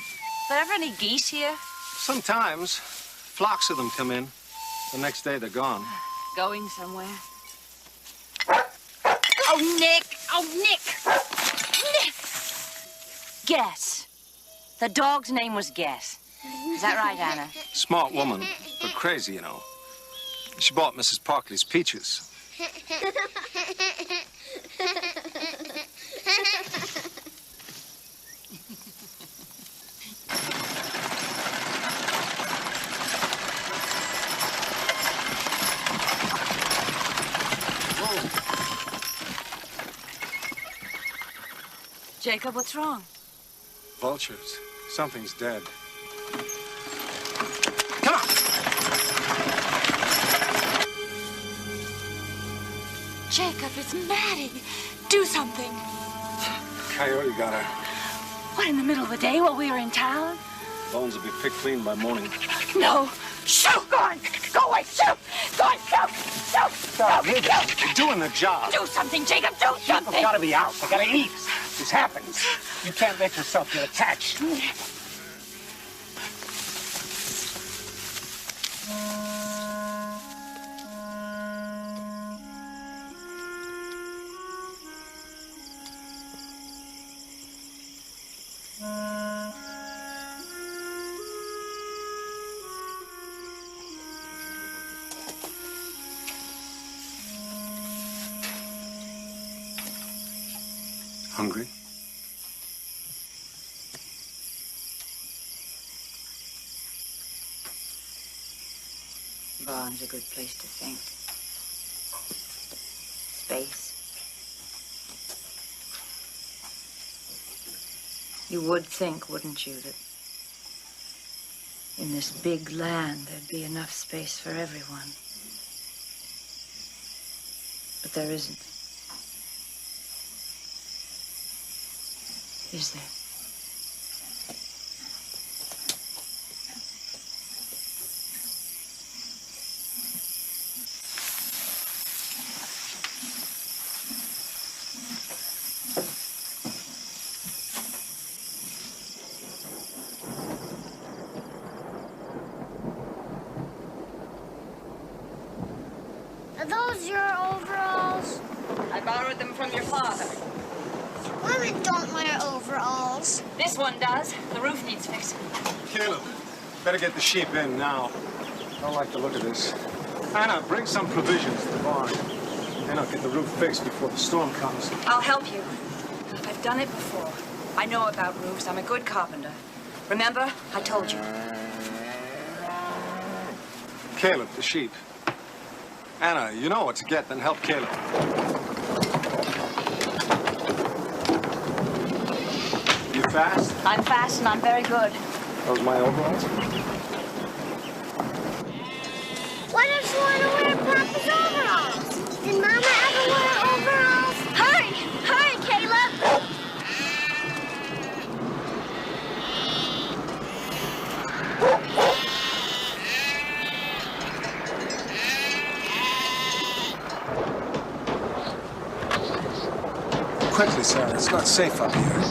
There ever any geese here? Sometimes flocks of them come in. The next day they're gone. Going somewhere. Oh, Nick! Oh, Nick! Nick! Guess. The dog's name was Guess. Is that right, Anna? Smart woman, but crazy, you know. She bought Mrs. Parkley's peaches. Jacob, what's wrong? Vultures. Something's dead. Jacob, it's Maddie. Do something. Coyote got her. What, in the middle of the day while we were in town? Bones will be picked clean by morning. No. Shoot! Go on! Go away! Shoot! Go on! Shoot! Shoot! Stop. You're doing the job. Do something, Jacob! Do something! People gotta be out. They gotta eat. This happens. You can't let yourself get attached. Hungry? Barn's a good place to think. Space. You would think, wouldn't you, that in this big land there'd be enough space for everyone. But there isn't. Is there? Are those your overalls? I borrowed them from your father. Women don't wear overalls. This one does. The roof needs fixing. Caleb, better get the sheep in now. I don't like the look of this. Anna, bring some provisions to the barn. Then I'll get the roof fixed before the storm comes. I'll help you. I've done it before. I know about roofs. I'm a good carpenter. Remember? I told you. Caleb, the sheep. Anna, you know what to get, then help Caleb. You fast? I'm fast and I'm very good. Those my overalls? What if you want to wear Papa's overalls? Did Mama ever wear overalls? Hurry! Hurry, Caleb! Quickly, Sarah. It's not safe up here.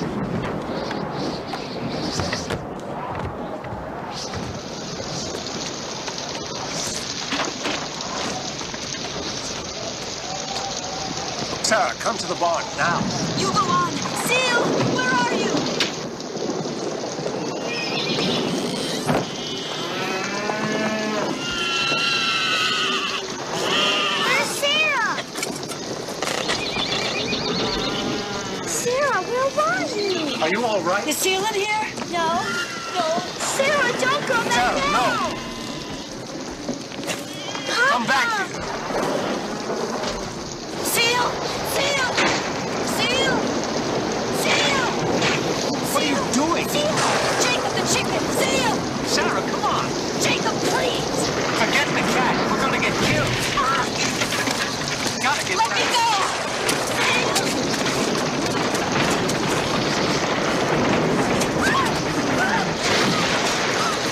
Sarah, come to the barn now. You go on. Seal, where are you? Where's Sarah? Sarah, where were you? Are you all right? Is Seal in here? No. No. Sarah, don't go back Sarah, there. no. Come back here. Seal! Seal! Seal! Seal! What are you doing? Seal! Jacob the chicken! Seal! Sarah, come on. Jacob, please! Forget the cat. We're gonna get killed. Gotta get Let me go!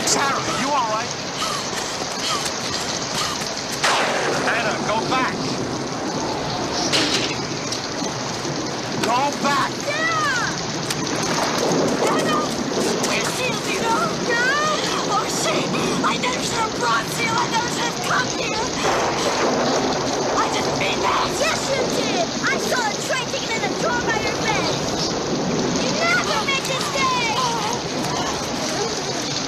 Sarah, you all right? Anna, go back. Go back. Sarah! Where's Seal, do you know? No. Oh, shit! I never should have brought Seal. I never should have come here. I didn't mean that. Yes, you did. I saw a tray taken in the drawer by your bed. You never make a mistake.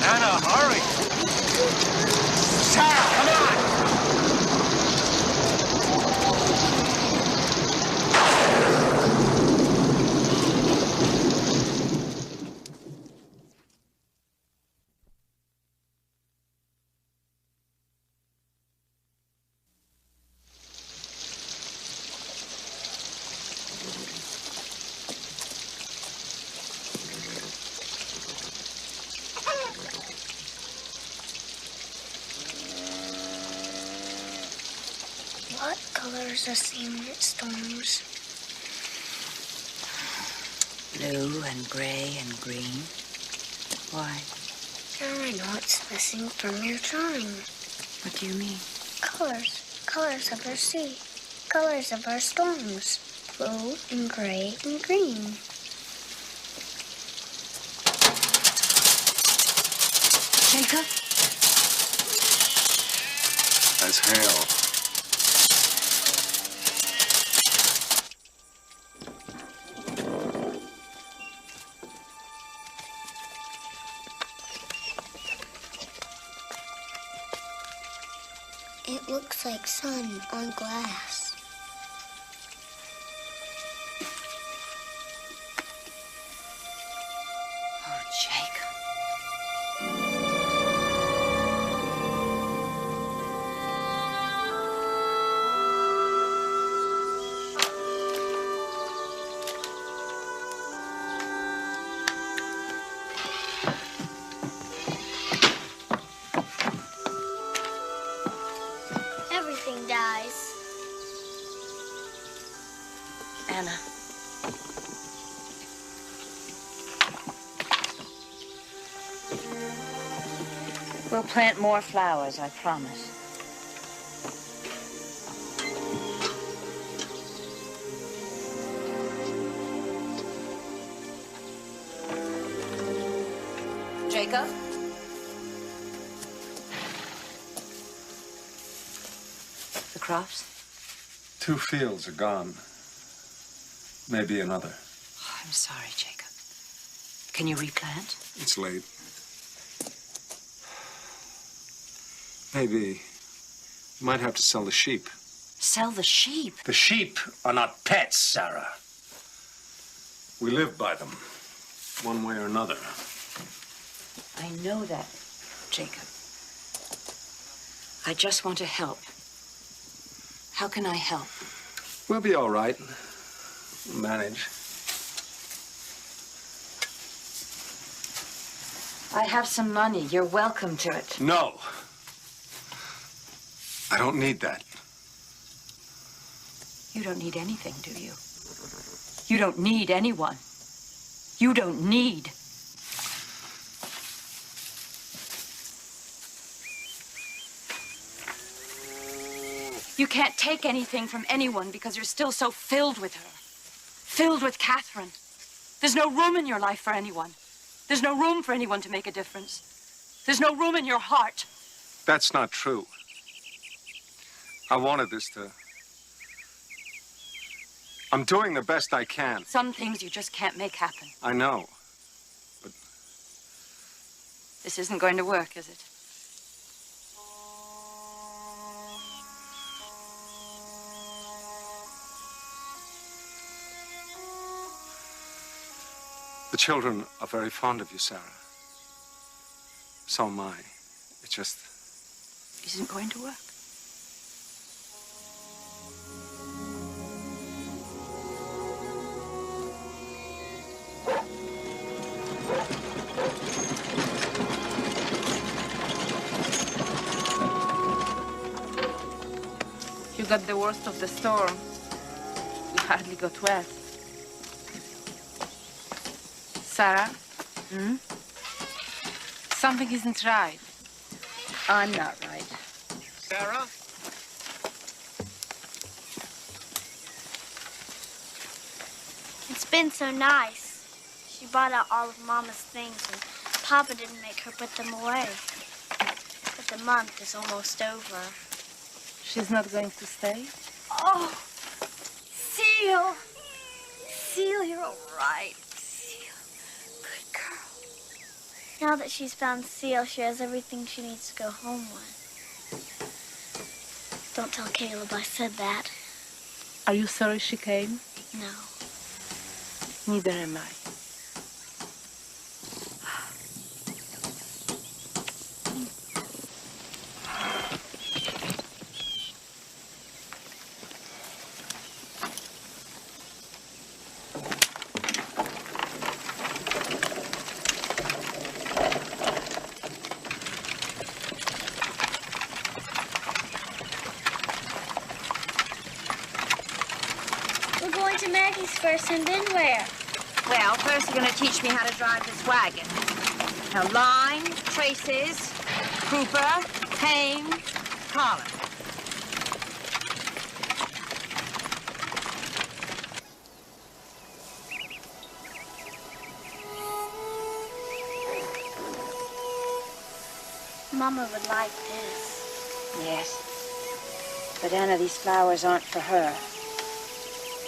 Anna, hurry. Sarah, come on. What colors are seen in storms? Blue and gray and green. Why? Now I know what's missing from your drawing. What do you mean? Colors. Colors of our sea. Colors of our storms. Blue and gray and green. Jacob? That's hail. It looks like sun on glass. Oh, Jacob. Anna. We'll plant more flowers, I promise. Jacob? The crops? 2 fields are gone. Maybe another. Oh, I'm sorry, Jacob. Can you replant? It's late. Maybe you might have to sell the sheep. Sell the sheep? The sheep are not pets, Sarah. We live by them, one way or another. I know that, Jacob. I just want to help. How can I help? We'll be all right. We'll manage. I have some money. You're welcome to it. No. I don't need that. You don't need anything, do you? You don't need anyone. You don't need. You can't take anything from anyone because you're still so filled with her. Filled with Catherine. There's no room in your life for anyone. There's no room for anyone to make a difference. There's no room in your heart. That's not true. I wanted this to... I'm doing the best I can. Some things you just can't make happen. I know. But... This isn't going to work, is it? The children are very fond of you, Sarah. So am I. It just... Isn't going to work. You got the worst of the storm. We hardly got wet. Sarah? Hmm? Something isn't right. I'm not right. Sarah? It's been so nice. She bought out all of Mama's things, and Papa didn't make her put them away. But the month is almost over. She's not going to stay? Oh, Seal! Seal, you're all right. Seal, good girl. Now that she's found Seal, she has everything she needs to go home with. Don't tell Caleb I said that. Are you sorry she came? No. Neither am I. We're going to Maggie's first, and then where? Well, first you're going to teach me how to drive this wagon. Now, line, traces, Cooper, Payne, collar. Mama would like this. Yes. But, Anna, these flowers aren't for her.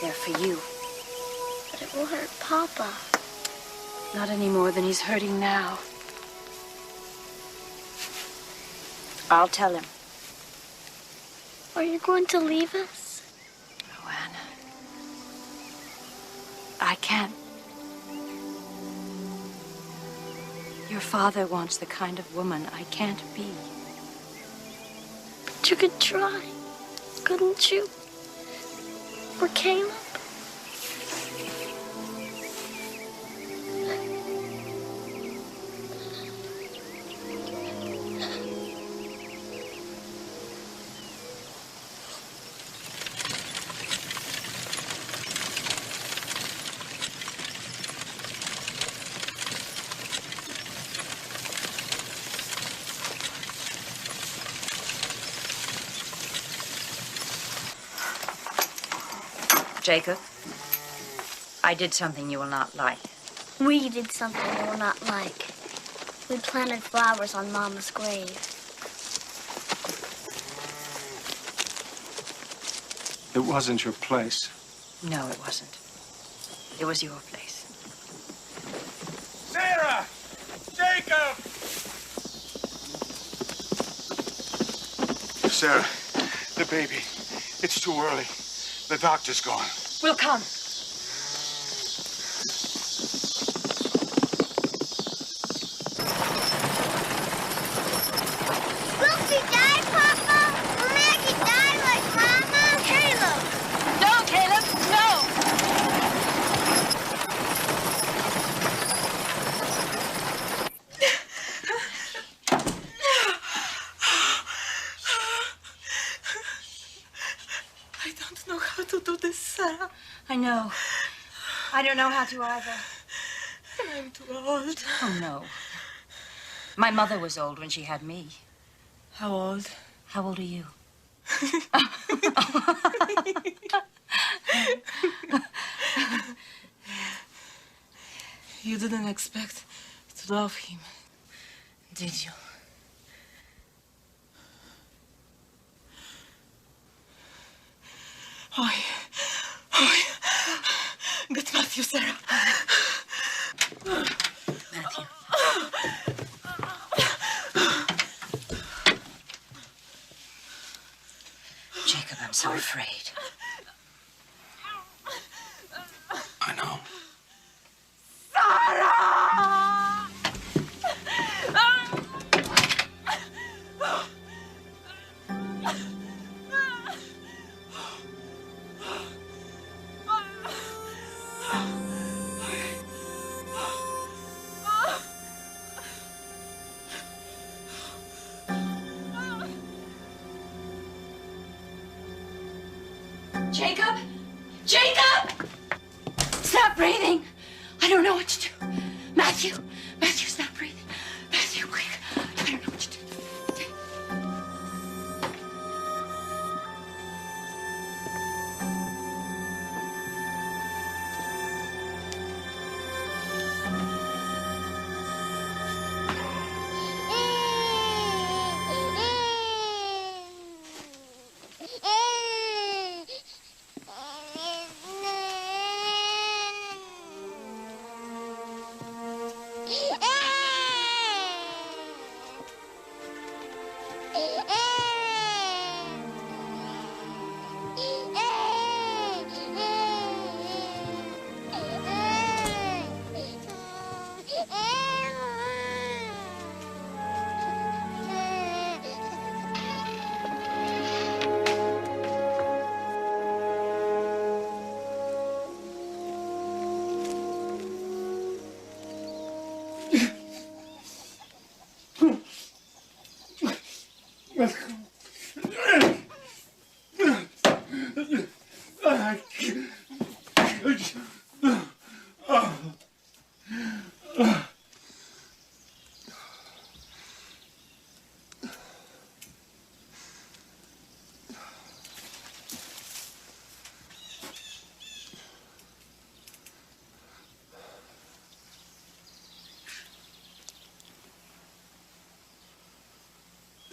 They're for you. But it will hurt Papa. Not any more than he's hurting now. I'll tell him. Are you going to leave us? Oh, Anna. I can't. Your father wants the kind of woman I can't be. But you could try, couldn't you? For Caleb? Jacob, I did something you will not like. We did something you will not like. We planted flowers on Mama's grave. It wasn't your place. No, it wasn't. It was your place. Sarah! Jacob! Sarah, the baby. It's too early. The doctor's gone. We'll come. Will she die, Papa? Will Maggie die like Mama? Caleb! No, Caleb, no! I don't know how to do this, Sarah. I know. I don't know how to either. I'm too old. Oh, no. My mother was old when she had me. How old? How old are you? You didn't expect to love him, did you? Oi. Get Matthew, Sarah. Matthew. Jacob, I'm so afraid. I know. Jacob! Jacob! Stop breathing! I don't know what to do. Matthew! Matthew, stop breathing. Matthew, quick. I don't know what to do.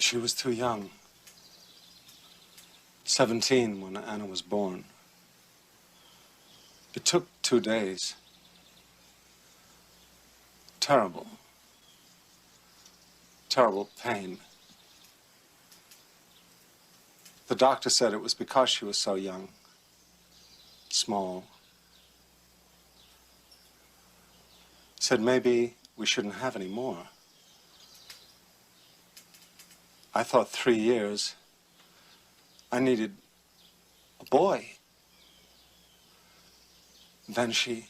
She was too young. 17 when Anna was born. It took 2 days. Terrible. Terrible pain. The doctor said it was because she was so young. Small. Said maybe we shouldn't have any more. I thought 3 years. I needed a boy. Then she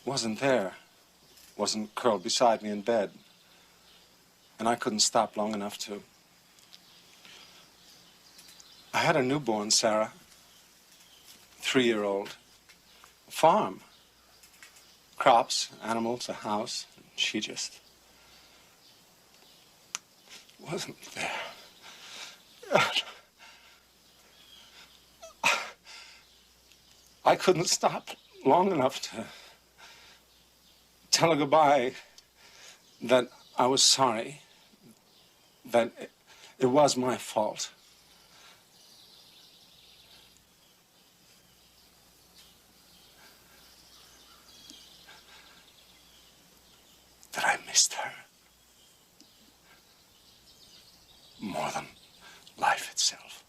wasn't there. Wasn't curled beside me in bed. And I couldn't stop long enough to. I had a newborn, Sarah. 3-year-old. A farm. Crops, animals, a house. And she just wasn't there. I couldn't stop long enough to tell her goodbye, that I was sorry, that it was my fault. That I missed her more than life itself.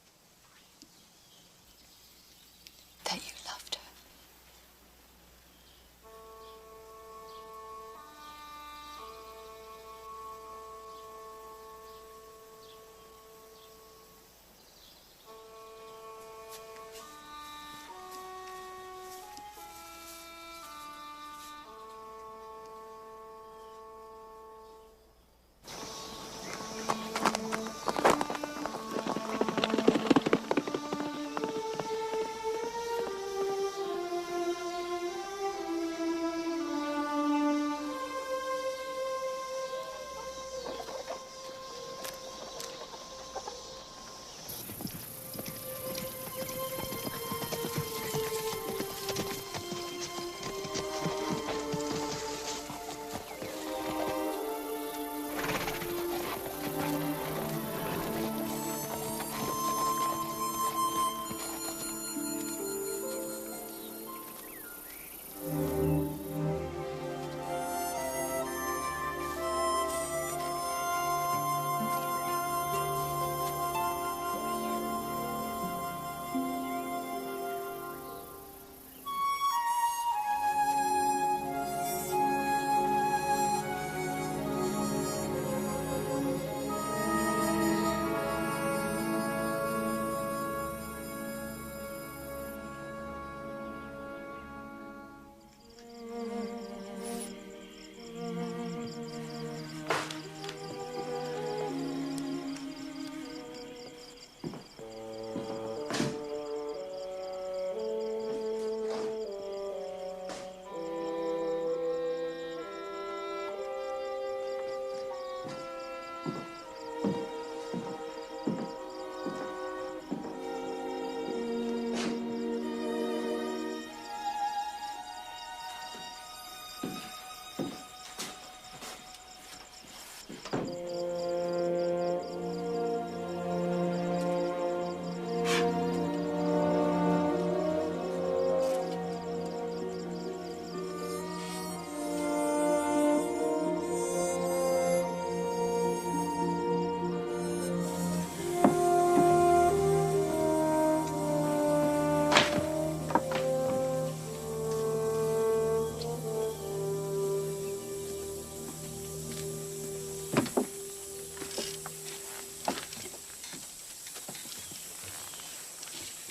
That you loved her.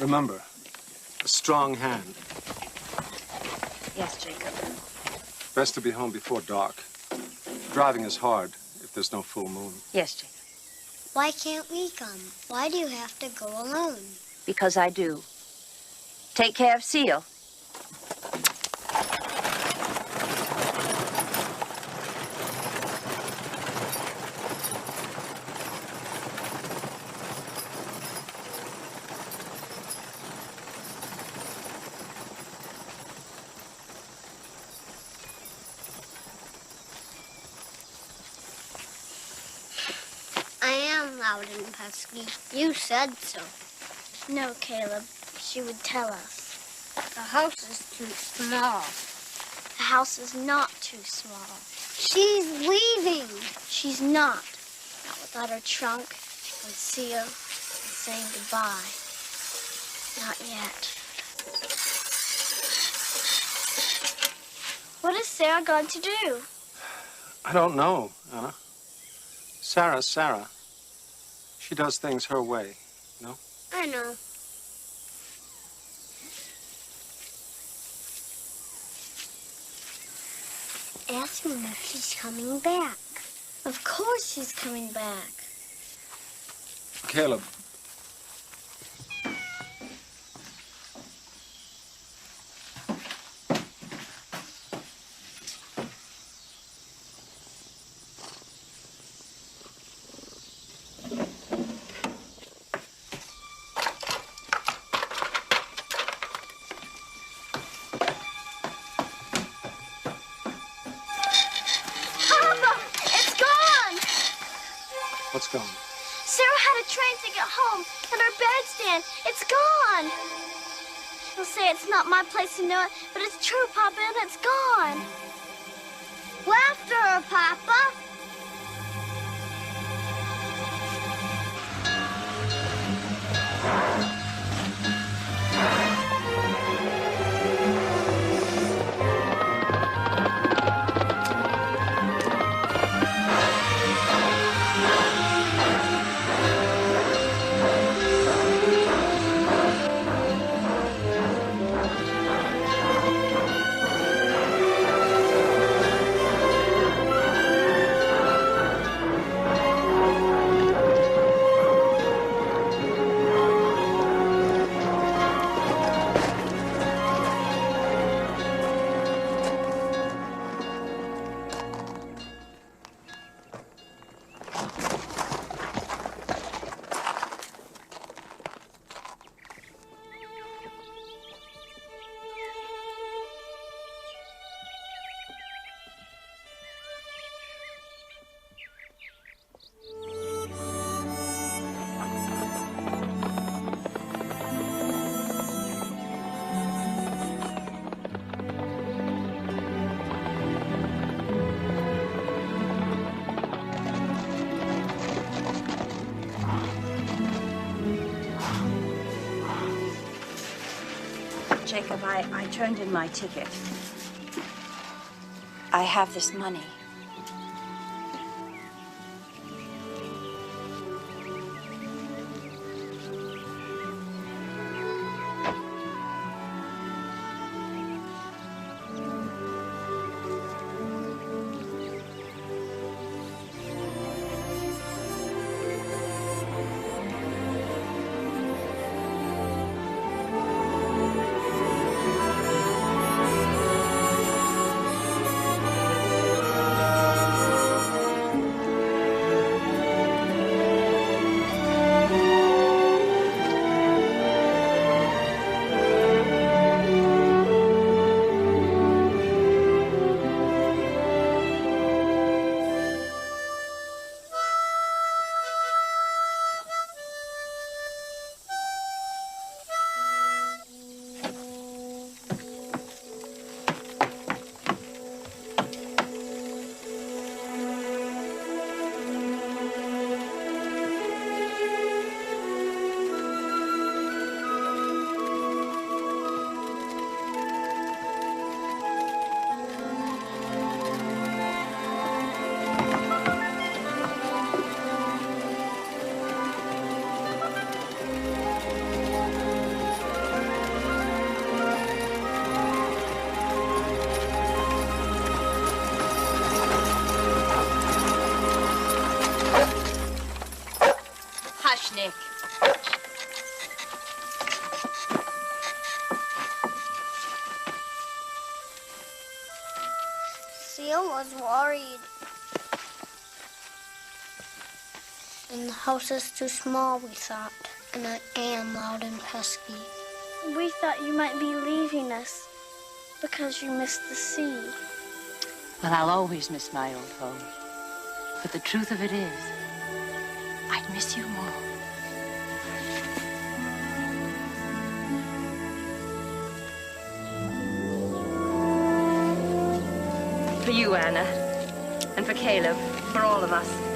Remember, a strong hand. Yes, Jacob. Best to be home before dark. Driving is hard if there's no full moon. Yes, Jacob. Why can't we come? Why do you have to go alone? Because I do. Take care of Seal. I am loud and pesky. You said so. No, Caleb. She would tell us. The house is too small. The house is not too small. She's leaving. She's not. Not without her trunk and Seal and saying goodbye. Not yet. What is Sarah going to do? I don't know, Anna. Sarah's Sarah. She does things her way, you know? I know. Ask Mom if she's coming back. Of course she's coming back. Caleb. gone. Sarah had a train ticket home, and her bedstand, it's gone. She'll say it's not my place to know it, but it's true, Papa, and it's gone. Go after her, Papa. Jacob, I turned in my ticket. I have this money. Nick. Seal was worried. And the house is too small, we thought. And I am loud and pesky. We thought you might be leaving us because you missed the sea. Well, I'll always miss my old home. But the truth of it is, I'd miss you more. For you, Anna, and for Caleb, for all of us.